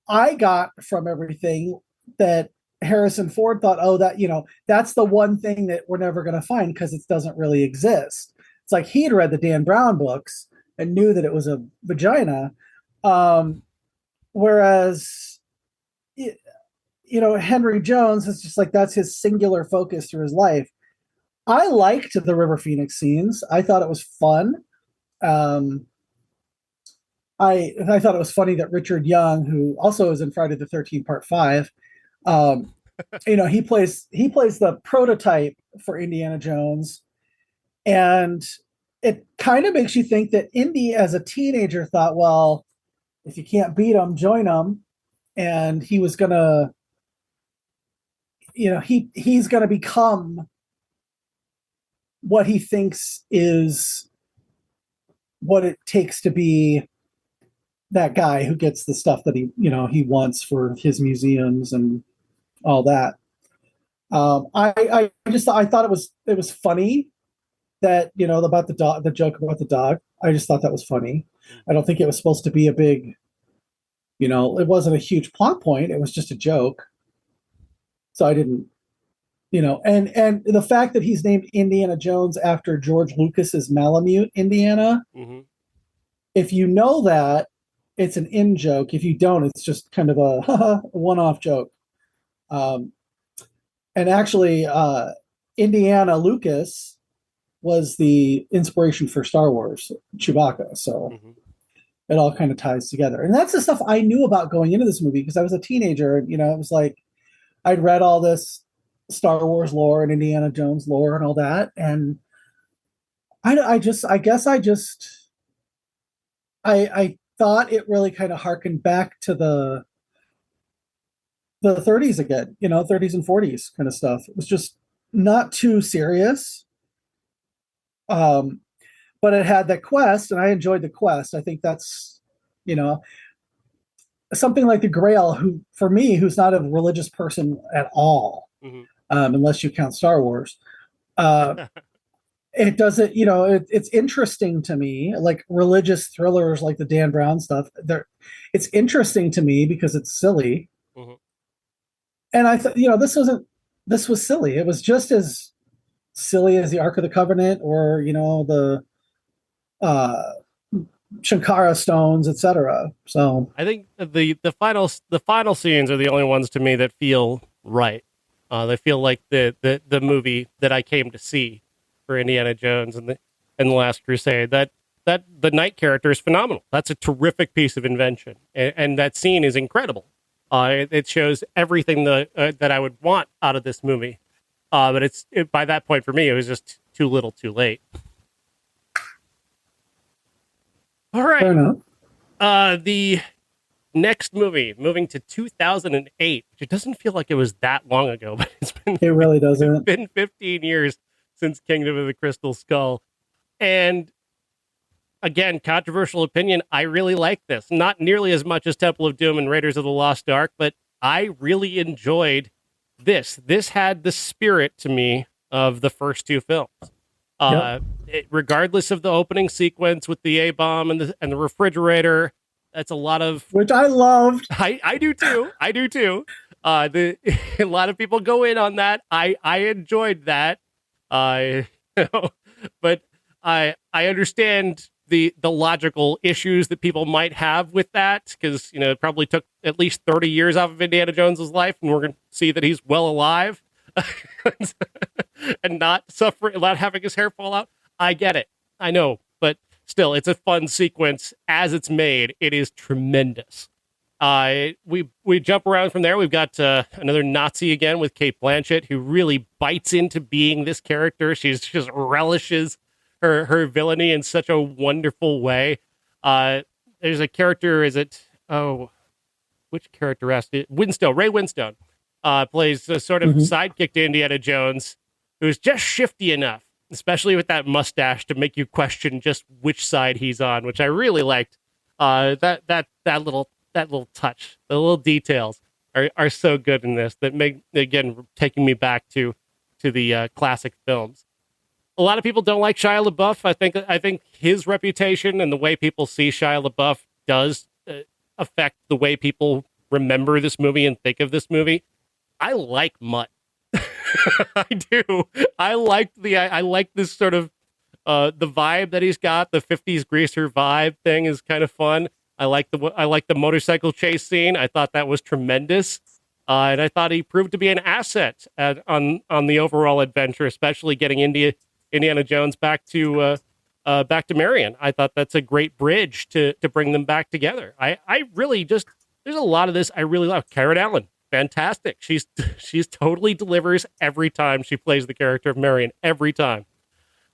I got from everything that Harrison Ford thought, that's the one thing that we're never going to find because it doesn't really exist. It's like he'd read the Dan Brown books and knew that it was a vagina. Whereas, Henry Jones is just like, that's his singular focus through his life. I liked the River Phoenix scenes. I thought it was fun. I thought it was funny that Richard Young, who also is in Friday the 13th Part 5, he plays the prototype for Indiana Jones, and it kind of makes you think that Indy as a teenager thought, well, if you can't beat him, join him, and he was gonna, he's gonna become what he thinks is what it takes to be that guy who gets the stuff that he wants for his museums and all that. I thought it was funny that, about the dog, the joke about the dog. I just thought that was funny. I don't think it was supposed to be a big, it wasn't a huge plot point. It was just a joke. So I didn't, and the fact that he's named Indiana Jones after George Lucas's Malamute, Indiana. Mm-hmm. If you know that, it's an in joke. If you don't, it's just kind of a one-off joke. And actually, Indiana Lucas was the inspiration for Star Wars, Chewbacca. So it all kind of ties together. And that's the stuff I knew about going into this movie because I was a teenager. And, it was like I'd read all this Star Wars lore and Indiana Jones lore and all that. And I thought it really kind of harkened back to the 30s again, 30s and 40s kind of stuff. It was just not too serious. But it had that quest, and I enjoyed the quest. I think that's, something like the Grail, for me, who's not a religious person at all, unless you count Star Wars. It doesn't, it's interesting to me, like religious thrillers like the Dan Brown stuff. It's interesting to me because it's silly. Mm-hmm. And I thought, this was silly. It was just as silly as the Ark of the Covenant or, the Shankara stones, etc. So I think the final scenes are the only ones to me that feel right. They feel like the movie that I came to see for Indiana Jones, and in The Last Crusade. That the knight character is phenomenal. That's a terrific piece of invention, and that scene is incredible. It shows everything that I would want out of this movie. But by that point for me, it was just too little, too late. All right. Fair enough. The next movie, moving to 2008, which it doesn't feel like it was that long ago, but It really doesn't. It's been 15 years since Kingdom of the Crystal Skull. And again, controversial opinion, I really like this. Not nearly as much as Temple of Doom and Raiders of the Lost Ark, but I really enjoyed this. This had the spirit to me of the first two films. Regardless of the opening sequence with the A-bomb and the refrigerator, that's a lot of... Which I loved. I do too. A lot of people go in on that. I enjoyed that. But I understand the logical issues that people might have with that, because it probably took at least 30 years off of Indiana Jones's life, and we're going to see that he's well alive and not suffering, not having his hair fall out. I get it. I know, but still, it's a fun sequence as it's made. It is tremendous. We jump around from there. We've got another Nazi again with Cate Blanchett, who really bites into being this character. She just relishes her villainy in such a wonderful way. There's a character, which character asked it? Ray Winstone plays a sort of sidekick to Indiana Jones, who's just shifty enough, especially with that mustache, to make you question just which side he's on, which I really liked. That little touch, the little details are so good in this that make, again, taking me back to the classic films. A lot of people don't like Shia LaBeouf. I think his reputation and the way people see Shia LaBeouf does affect the way people remember this movie and think of this movie. I like Mutt. I do. I like this sort of the vibe that he's got. The 50s greaser vibe thing is kind of fun. I like the motorcycle chase scene. I thought that was tremendous. And I thought he proved to be an asset on the overall adventure, especially getting Indiana Jones back to Marion. I thought that's a great bridge to bring them back together. I really just, there's a lot of this I really love. Karen Allen, fantastic. She's totally delivers every time she plays the character of Marion, every time.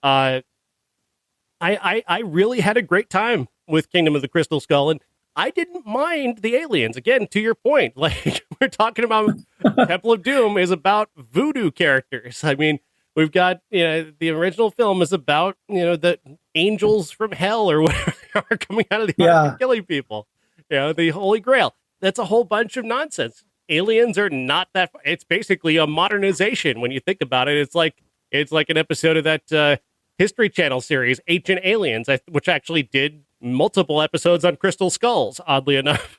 I really had a great time with Kingdom of the Crystal Skull, and I didn't mind the aliens. Again, to your point, like we're talking about Temple of Doom is about voodoo characters. I mean, we've got, the original film is about, the angels from hell or whatever are coming out of the earth and killing people. The Holy Grail. That's a whole bunch of nonsense. Aliens are not that. It's basically a modernization when you think about it. It's like an episode of that History Channel series, Ancient Aliens, which actually did multiple episodes on crystal skulls, oddly enough.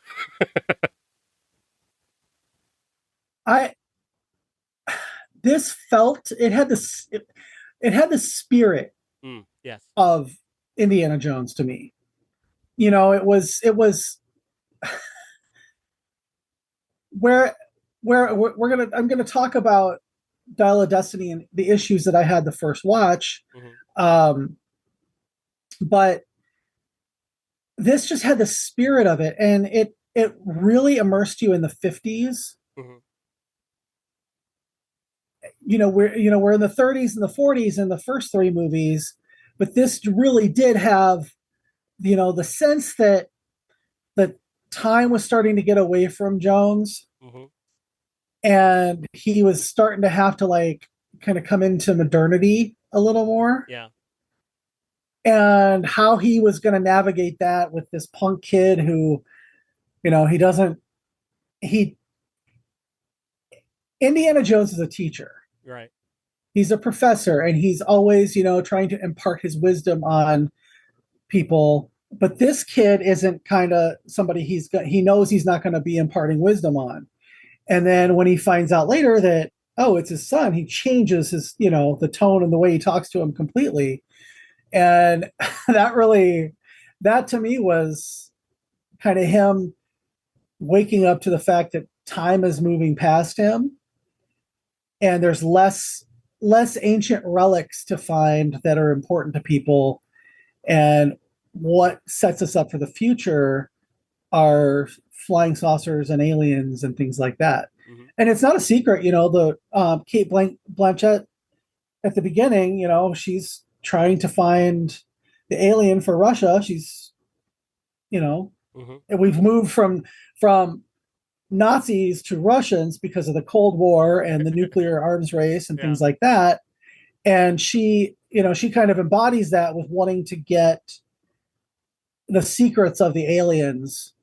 This felt, it had the spirit yes. of Indiana Jones to me. It was I'm gonna talk about Dial of Destiny and the issues that I had the first watch. But this just had the spirit of it, and it really immersed you in the 50s. We're in the 30s and the 40s in the first three movies, but this really did have, the sense that the time was starting to get away from Jones, and he was starting to have to kind of come into modernity a little more. Yeah. And how he was going to navigate that with this punk kid who, Indiana Jones is a teacher. Right. He's a professor, and he's always, trying to impart his wisdom on people. But this kid isn't kind of somebody he knows he's not going to be imparting wisdom on. And then when he finds out later that, oh, it's his son, he changes his, the tone and the way he talks to him completely. And that to me was kind of him waking up to the fact that time is moving past him, and there's less less ancient relics to find that are important to people, and what sets us up for the future are flying saucers and aliens and things like that. Mm-hmm. And it's not a secret, the Cate Blanchett at the beginning, she's trying to find the alien for Russia. She's, Mm-hmm. and we've moved from Nazis to Russians because of the Cold War and the nuclear arms race and things like that. And she kind of embodies that with wanting to get the secrets of the aliens.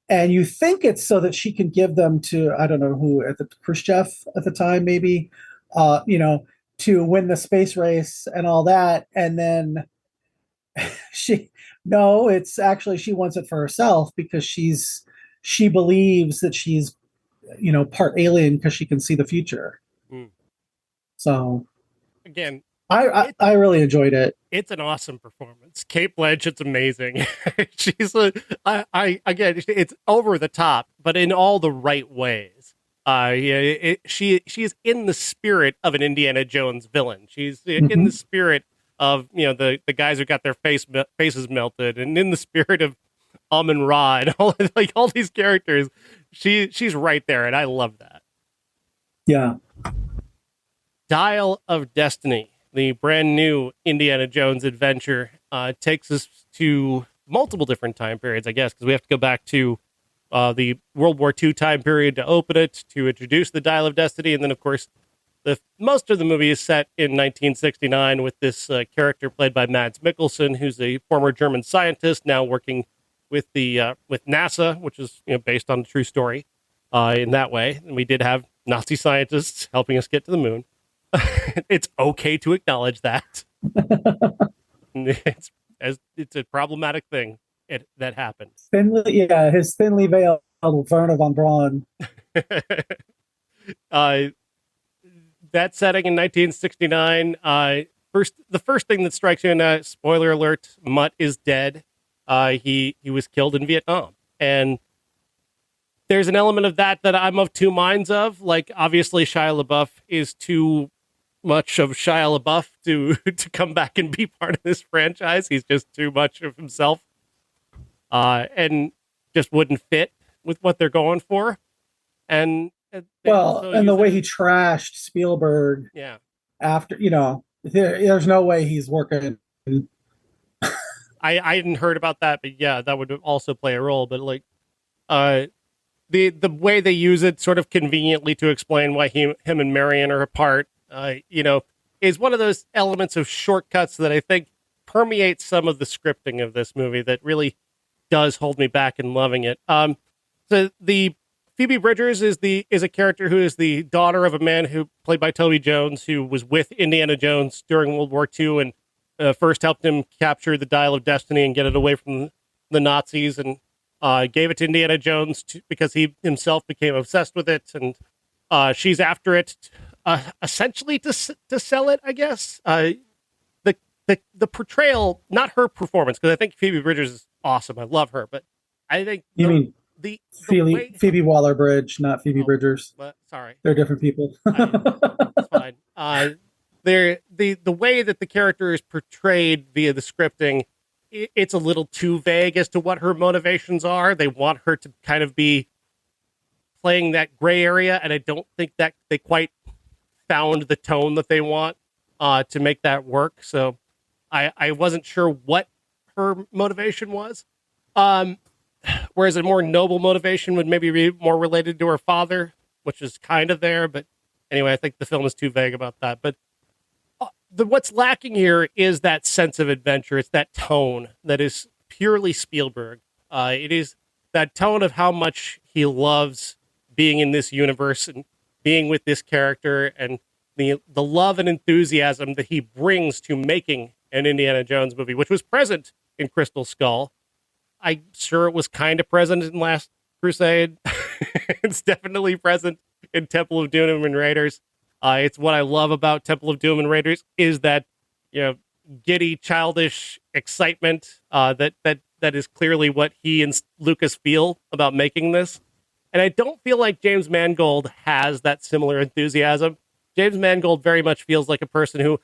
And you think it's so that she can give them to, I don't know who, at the Khrushchev at the time, maybe, to win the space race and all that. And then it's actually, she wants it for herself because she believes that she's, part alien because she can see the future. Mm. So again, I really enjoyed it. It's an awesome performance. Cate Blanchett's amazing. She's again, it's over the top, but in all the right ways. She is in the spirit of an Indiana Jones villain. She's in the spirit of the guys who got their faces melted, and in the spirit of and Ra and all these characters. She's right there, and I love that. Yeah. Dial of Destiny, the brand new Indiana Jones adventure, takes us to multiple different time periods, I guess, because we have to go back to the World War II time period to open it, to introduce the Dial of Destiny, and then, of course, most of the movie is set in 1969 with this character played by Mads Mikkelsen, who's a former German scientist now working with with NASA, which is based on a true story in that way. And we did have Nazi scientists helping us get to the moon. It's okay to acknowledge that. It's a problematic thing that happened. His thinly veiled Werner von Braun. That setting in 1969. The first thing that strikes you, and spoiler alert, Mutt is dead. He was killed in Vietnam, and there's an element of that I'm of two minds of. Like, obviously, Shia LaBeouf is too much of Shia LaBeouf to come back and be part of this franchise. He's just too much of himself, and just wouldn't fit with what they're going for. And the way he trashed Spielberg, after there's no way he's working. I hadn't heard about that, but yeah, that would also play a role. But the way they use it sort of conveniently to explain why him and Marion are apart, is one of those elements of shortcuts that I think permeates some of the scripting of this movie that really does hold me back in loving it. So the Phoebe Bridgers is a character who is the daughter of a man who played by Toby Jones, who was with Indiana Jones during World War II and first helped him capture the Dial of Destiny and get it away from the Nazis, and gave it to Indiana Jones because he himself became obsessed with it, and she's after it essentially to sell it, I guess. The portrayal, not her performance, because I think Phoebe Bridgers is awesome. I love her, but I think Phoebe Waller-Bridge, not Phoebe Bridgers. Sorry, they're different people. That's fine. The way that the character is portrayed via the scripting, it's a little too vague as to what her motivations are. They want her to kind of be playing that gray area, and I don't think that they quite found the tone that they want to make that work. So I wasn't sure what her motivation was. Whereas a more noble motivation would maybe be more related to her father, which is kind of there. But anyway, I think the film is too vague about that. But what's lacking here is that sense of adventure. It's that tone that is purely Spielberg. It is that tone of how much he loves being in this universe and being with this character, and the love and enthusiasm that he brings to making an Indiana Jones movie, which was present in Crystal Skull. I'm sure it was kind of present in Last Crusade. It's definitely present in Temple of Doom and Raiders. It's what I love about Temple of Doom and Raiders is that, giddy, childish excitement that is clearly what he and Lucas feel about making this. And I don't feel like James Mangold has that similar enthusiasm, James Mangold very much feels like a person who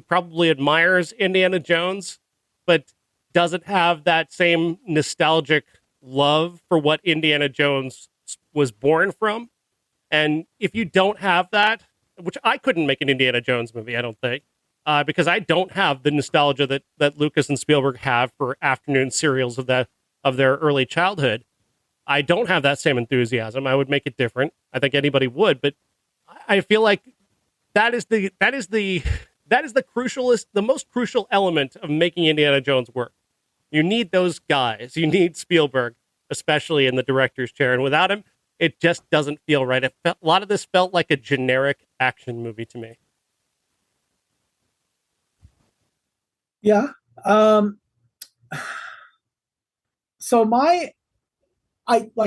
probably admires Indiana Jones, but doesn't have that same nostalgic love for what Indiana Jones was born from. And if you don't have that, which I couldn't make an Indiana Jones movie, I don't think, because I don't have the nostalgia that Lucas and Spielberg have for afternoon serials of their early childhood. I don't have that same enthusiasm. I would make it different. I think anybody would, but I feel like that is the most crucial element of making Indiana Jones work. You need those guys. You need Spielberg, especially in the director's chair, and without him, it just doesn't feel right. A lot of this felt like a generic action movie to me. Yeah. So like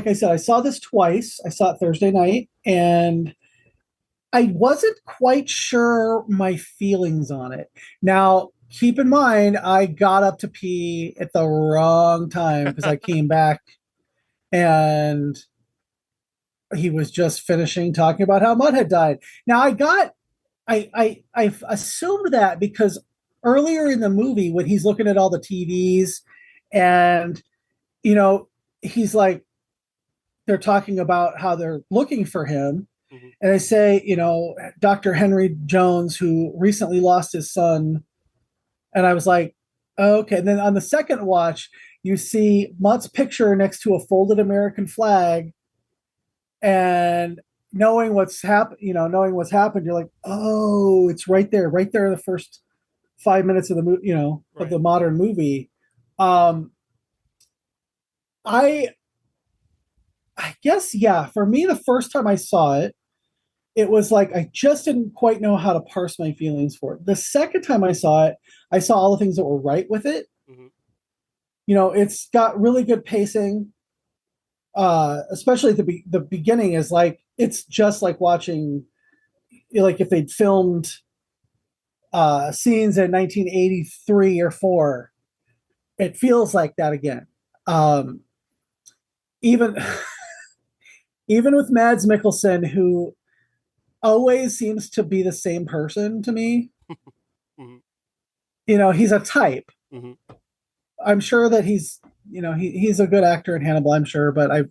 I said, I saw this twice. I saw it Thursday night, and I wasn't quite sure my feelings on it. Now, keep in mind, I got up to pee at the wrong time because I came back and he was just finishing talking about how Mutt had died. Now, I assumed that because earlier in the movie, when he's looking at all the TVs and, he's like, they're talking about how they're looking for him. Mm-hmm. And they say, Dr. Henry Jones, who recently lost his son. And I was like, oh, okay. And then on the second watch, you see Mutt's picture next to a folded American flag. And knowing what's happened, you're like, oh, it's right there in the first 5 minutes of the movie, right. Of the modern movie. I guess, yeah, for me, the first time I saw it, it was like I just didn't quite know how to parse my feelings for it. The second time I saw it, I saw all the things that were right with it. Mm-hmm. It's got really good pacing, especially at the beginning is like, it's just like watching, like if they'd filmed scenes in 1983 or 4, it feels like that again. Even with Mads Mikkelsen, who always seems to be the same person to me. Mm-hmm. He's a type. Mm-hmm. I'm sure that he's a good actor in Hannibal, I'm sure, but I've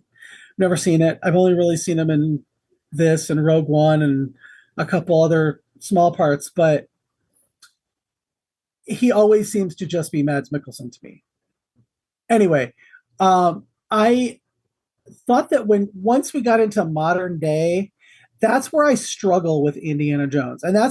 never seen it. I've only really seen him in this and Rogue One and a couple other small parts, but he always seems to just be Mads Mikkelsen to me. Anyway, I thought that once we got into modern day, that's where I struggle with Indiana Jones. And one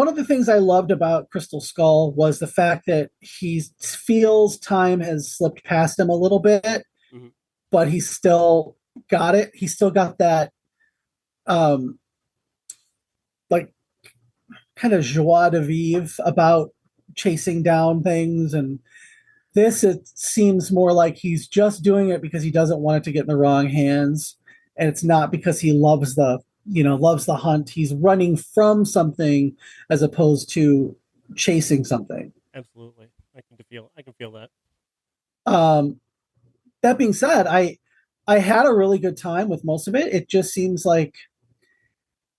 of the things I loved about Crystal Skull was the fact that he feels time has slipped past him a little bit, mm-hmm. but he's still got it. He's still got that, like kind of joie de vivre about chasing down things. And this, it seems more like he's just doing it because he doesn't want it to get in the wrong hands. And it's not because he loves the hunt. He's running from something as opposed to chasing something. Absolutely. I can feel that. That being said, I had a really good time with most of it. It just seems like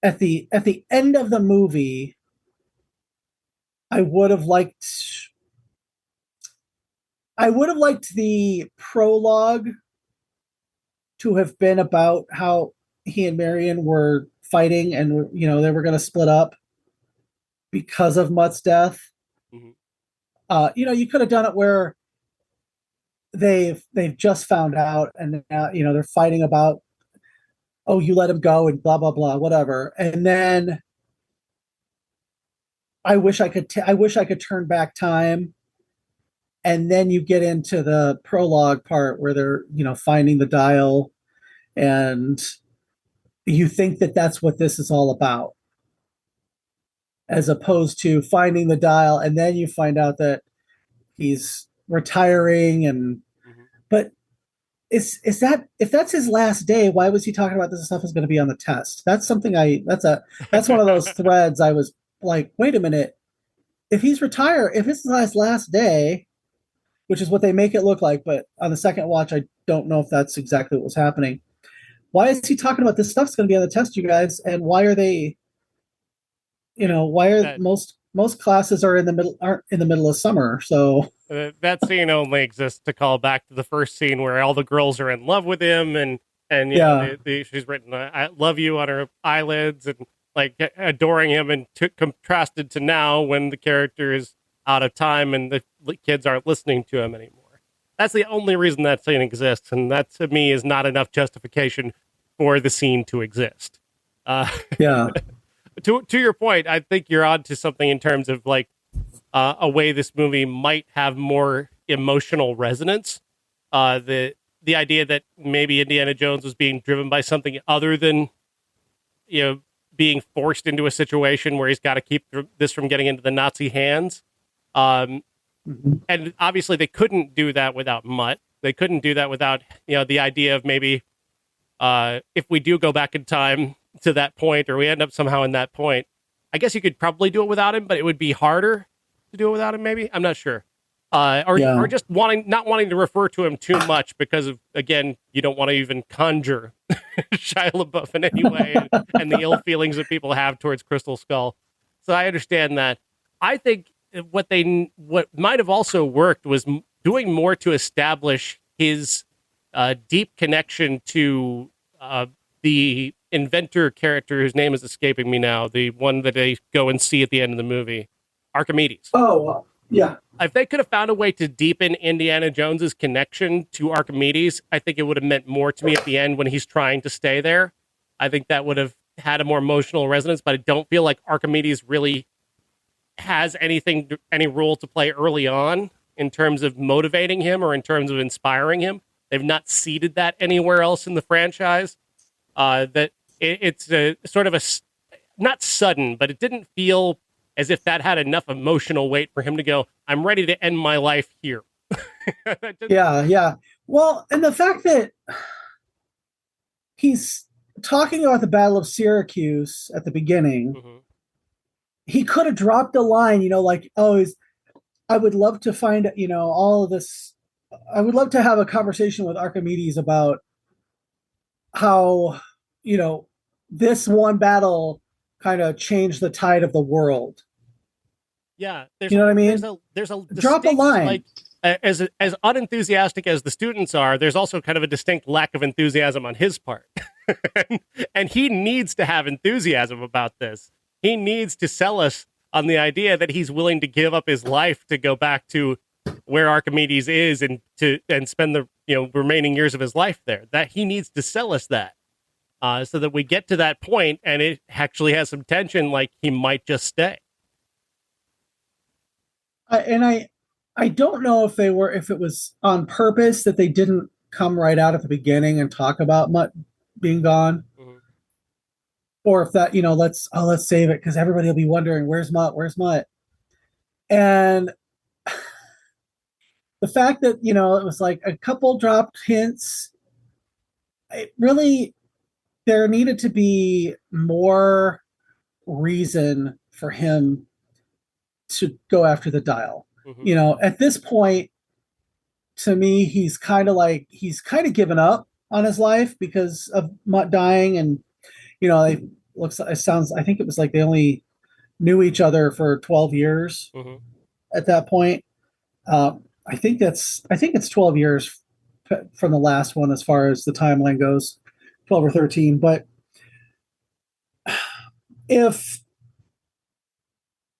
at the end of the movie, I would have liked the prologue to have been about how he and Marion were fighting and, they were going to split up because of Mutt's death. Mm-hmm. You could have done it where they've just found out and now, they're fighting about, oh, you let him go and blah, blah, blah, whatever. And then I wish I could turn back time. And then you get into the prologue part where they're, finding the dial, and you think that that's what this is all about, as opposed to finding the dial and then you find out that he's retiring. And mm-hmm. But is that, if that's his last day, why was he talking about this stuff is going to be on the test? That's something that's one of those threads I was like, wait a minute, if he's retired, if it's his last day, which is what they make it look like, but on the second watch, I don't know if that's exactly what was happening. why is he talking about this stuff's going to be on the test, you guys? And why are they, why are That- most classes aren't in the middle of summer? So that scene only exists to call back to the first scene where all the girls are in love with him, and you know, she's written "I love you" on her eyelids, and like adoring him, and contrasted to now when the character is out of time and the kids aren't listening to him anymore. That's the only reason that scene exists, and that to me is not enough justification for the scene to exist. yeah, To your point, I think you're on to something in terms of like a way this movie might have more emotional resonance. The idea that maybe Indiana Jones was being driven by something other than, being forced into a situation where he's got to keep this from getting into the Nazi hands. And obviously they couldn't do that without Mutt. They couldn't do that without, the idea of maybe if we do go back in time to that point, or we end up somehow in that point, I guess you could probably do it without him, but it would be harder to do it without him. Maybe, I'm not sure. Or just not wanting to refer to him too much because of, again, you don't want to even conjure Shia LaBeouf in any way, and the ill feelings that people have towards Crystal Skull. So I understand that. I think what might have also worked was doing more to establish his deep connection to the inventor character whose name is escaping me now, the one that they go and see at the end of the movie, Archimedes. Oh, yeah. If they could have found a way to deepen Indiana Jones's connection to Archimedes, I think it would have meant more to me at the end when he's trying to stay there. I think that would have had a more emotional resonance, but I don't feel like Archimedes really has any role to play early on in terms of motivating him or in terms of inspiring him. They've not seeded that anywhere else in the franchise. It's a sort of not sudden, but it didn't feel as if that had enough emotional weight for him to go, I'm ready to end my life here. Yeah. Well, and the fact that he's talking about the Battle of Syracuse at the beginning, he could have dropped a line, like, I would love to find, all of this. I would love to have a conversation with Archimedes about how, this one battle kind of changed the tide of the world. Yeah. You know what I mean? There's a drop a line. Like, as unenthusiastic as the students are, there's also kind of a distinct lack of enthusiasm on his part. and he needs to have enthusiasm about this. He needs to sell us on the idea that he's willing to give up his life to go back to where Archimedes is and spend the remaining years of his life there. That he needs to sell us that, so that we get to that point and it actually has some tension, like he might just stay. I don't know if it was on purpose that they didn't come right out at the beginning and talk about Mutt being gone, or if that let's save it because everybody will be wondering where's Mutt, and the fact that it was like a couple dropped hints. It really, there needed to be more reason for him to go after the dial. At this point, to me, he's kind of given up on his life because of Mutt dying, and I think it was like they only knew each other for 12 years at that point. I think it's 12 years from the last one as far as the timeline goes, 12 or 13. But if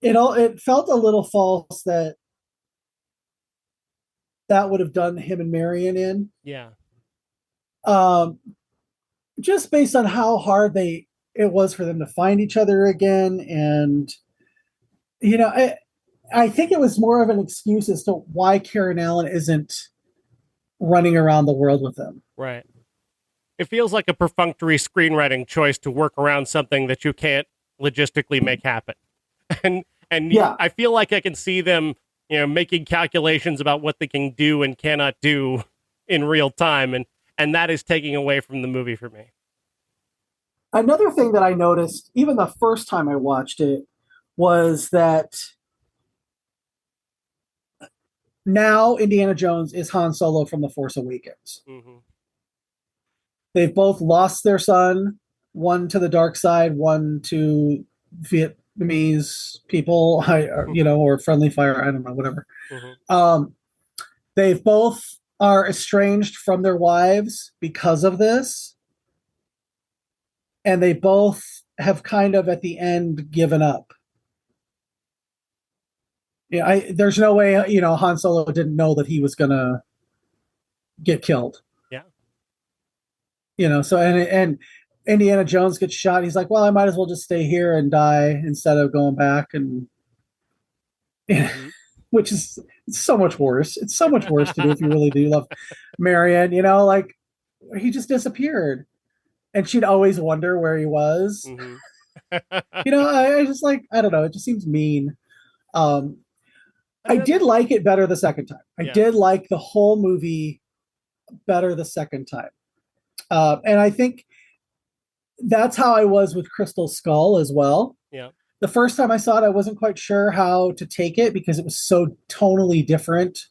it felt a little false that would have done him and Marion in. Yeah. Just based on how hard it was for them to find each other again. And, I think it was more of an excuse as to why Karen Allen isn't running around the world with them. Right. It feels like a perfunctory screenwriting choice to work around something that you can't logistically make happen. And yeah. I feel like I can see them, making calculations about what they can do and cannot do in real time. And that is taking away from the movie for me. Another thing that I noticed, even the first time I watched it, was that now Indiana Jones is Han Solo from The Force Awakens. They've both lost their son, one to the dark side, one to Vietnamese people, or friendly fire. I don't know, whatever. They've both are estranged from their wives because of this. And they both have kind of at the end given up. Yeah, there's no way, Han Solo didn't know that he was going to get killed. Yeah. So, and Indiana Jones gets shot. He's like, well, I might as well just stay here and die instead of going back. And which is so much worse. It's so much worse to do if you really do love Marion, he just disappeared. And she'd always wonder where he was. I just I don't know. It just seems mean. I did like it better the second time. I did like the whole movie better the second time. And I think that's how I was with Crystal Skull as well. Yeah. The first time I saw it, I wasn't quite sure how to take it because it was so tonally different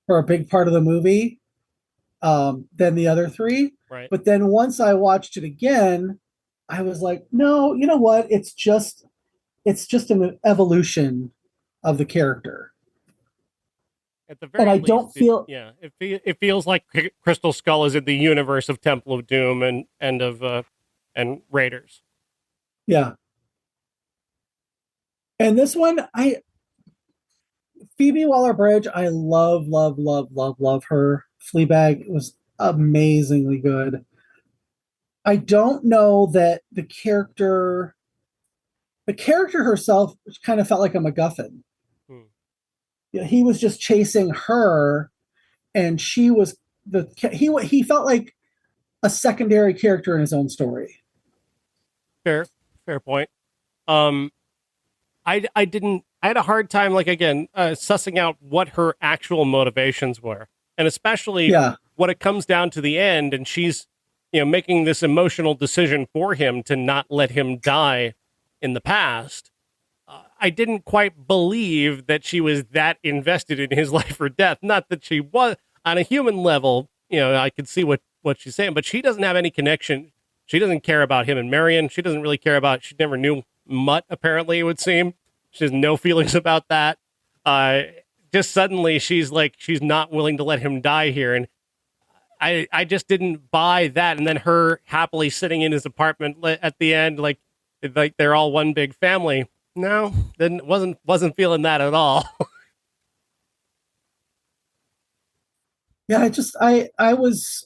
for a big part of the movie than the other three. Right. But then once I watched it again, I was like, no, you know what? It's just an evolution of the character. At the very and I least, don't feel it feels like Crystal Skull is in the universe of Temple of Doom and Raiders. Yeah. And this one, Phoebe Waller-Bridge, I love her. Fleabag was amazingly good. I don't know that the character herself kind of felt like a MacGuffin. He was just chasing her, and she was he felt like a secondary character in his own story. Fair point. I had a hard time, sussing out what her actual motivations were, and especially when it comes down to the end, and she's making this emotional decision for him to not let him die in the past. I didn't quite believe that she was that invested in his life or death. Not that she was on a human level, I could see what she's saying, but she doesn't have any connection. She doesn't care about him and Marion. She doesn't really care about, she never knew Mutt, apparently, it would seem. She has no feelings about that. Just suddenly she's not willing to let him die here. And I just didn't buy that. And then her happily sitting in his apartment at the end, like they're all one big family. No, wasn't feeling that at all. Yeah, I was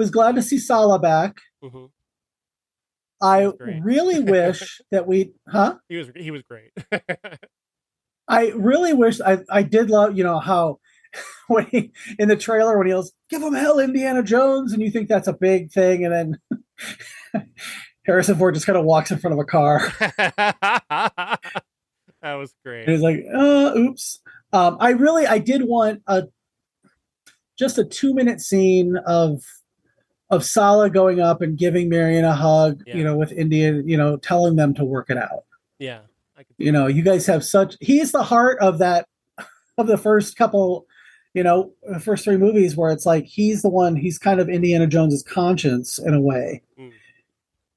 glad to see Sala back. Mm-hmm. I really wish that he was great. I really wish I did love, how when in the trailer when he goes, "Give him hell, Indiana Jones," and you think that's a big thing, and then Harrison Ford just kind of walks in front of a car. That was great. And he's like, oops. I did want just a 2-minute scene of Sala going up and giving Marion a hug, with Indian, telling them to work it out. Yeah. You guys have he's the heart of the first couple, the first 3 movies where it's like, he's kind of Indiana Jones's conscience in a way.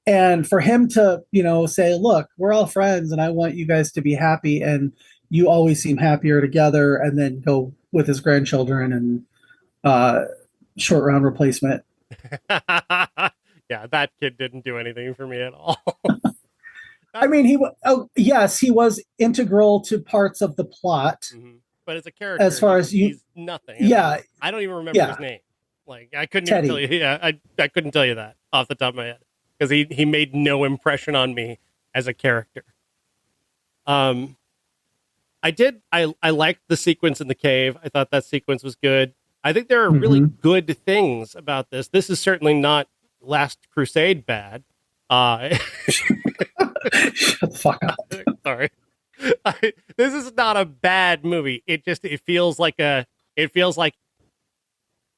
And for him to, say, look, we're all friends and I want you guys to be happy and you always seem happier together, and then go with his grandchildren and short round replacement. Yeah, that kid didn't do anything for me at all. I mean, he was integral to parts of the plot. But as a character, as far as he's nothing. Yeah. I don't even remember his name. I couldn't even tell you. Yeah, I couldn't tell you that off the top of my head, because he made no impression on me as a character. I liked the sequence in the cave. I thought that sequence was good. I think there are really good things about this. This is certainly not Last Crusade bad. Shut the fuck up. Sorry. This is not a bad movie. It feels like I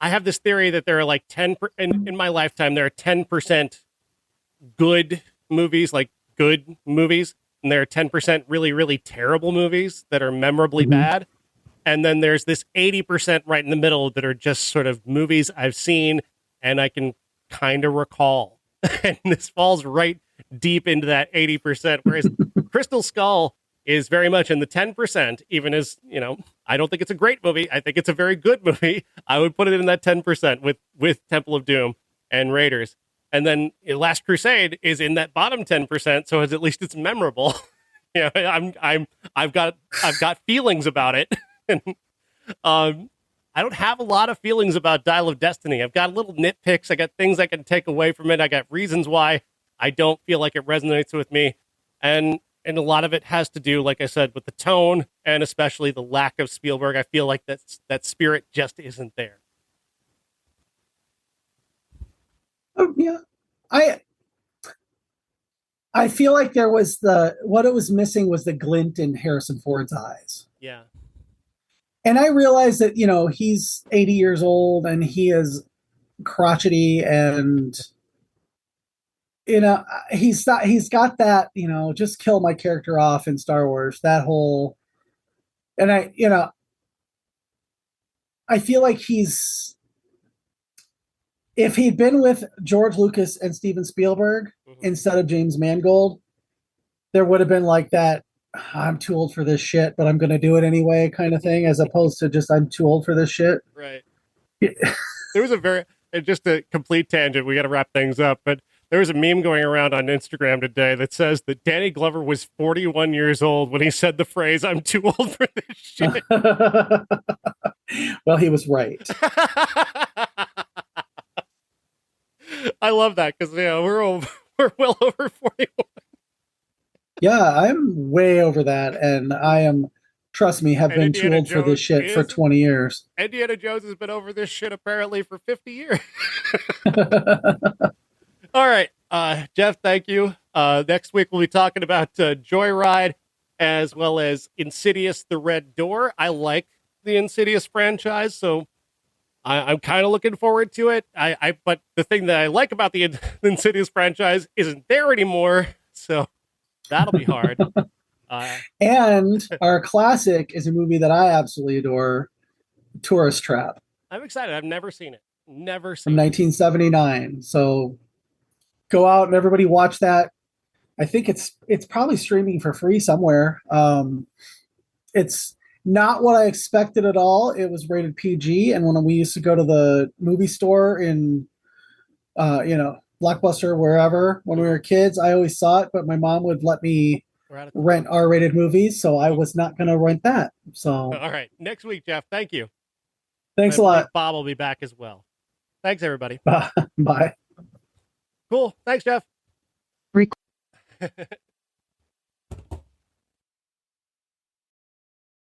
have this theory that there are like 10 in my lifetime. There are 10% good movies, and there are 10% really, really terrible movies that are memorably bad. And then there's this 80% right in the middle that are just sort of movies I've seen and I can kind of recall. And this falls right deep into that 80%, whereas Crystal Skull is very much in the 10%, even as, I don't think it's a great movie. I think it's a very good movie. I would put it in that 10% with Temple of Doom and Raiders. And then Last Crusade is in that bottom 10%, so at least it's memorable. I've got feelings about it. And, I don't have a lot of feelings about Dial of Destiny. I've got little nitpicks. I got things I can take away from it. I got reasons why I don't feel like it resonates with me. And a lot of it has to do, like I said, with the tone and especially the lack of Spielberg. I feel like that spirit just isn't there. Yeah. I feel like there was what it was missing was the glint in Harrison Ford's eyes. Yeah. And I realize that, he's 80 years old and he is crotchety and, he's got that, just kill my character off in Star Wars, that whole, and I feel like if he'd been with George Lucas and Steven Spielberg instead of James Mangold, there would have been like that, I'm too old for this shit, but I'm going to do it anyway kind of thing, as opposed to just, I'm too old for this shit. Right. There was just a complete tangent. We got to wrap things up, but there was a meme going around on Instagram today that says that Danny Glover was 41 years old when he said the phrase, I'm too old for this shit. Well, he was right. I love that because, we're well over 41. Yeah, I'm way over that, and I am, trust me, have been too old for this shit for 20 years. Indiana Jones has been over this shit apparently for 50 years. All right, Jeff, thank you. Next week we'll be talking about Joyride as well as Insidious: The Red Door. I like the Insidious franchise, so I'm kind of looking forward to it. But the thing that I like about the Insidious franchise isn't there anymore, so that'll be hard. And our classic is a movie that I absolutely adore, Tourist Trap. I'm excited. I've never seen it. Never From seen it. 1979. So go out and everybody watch that. I think it's probably streaming for free somewhere. It's not what I expected at all. It was rated PG, and when we used to go to the movie store in Blockbuster, wherever, when we were kids, I always saw it, but my mom would let me rent R-rated movies, so I was not going to rent that. So, all right, next week, Jeff. Thank you. Thanks a lot. Bob will be back as well. Thanks, everybody. Bye. Cool. Thanks, Jeff.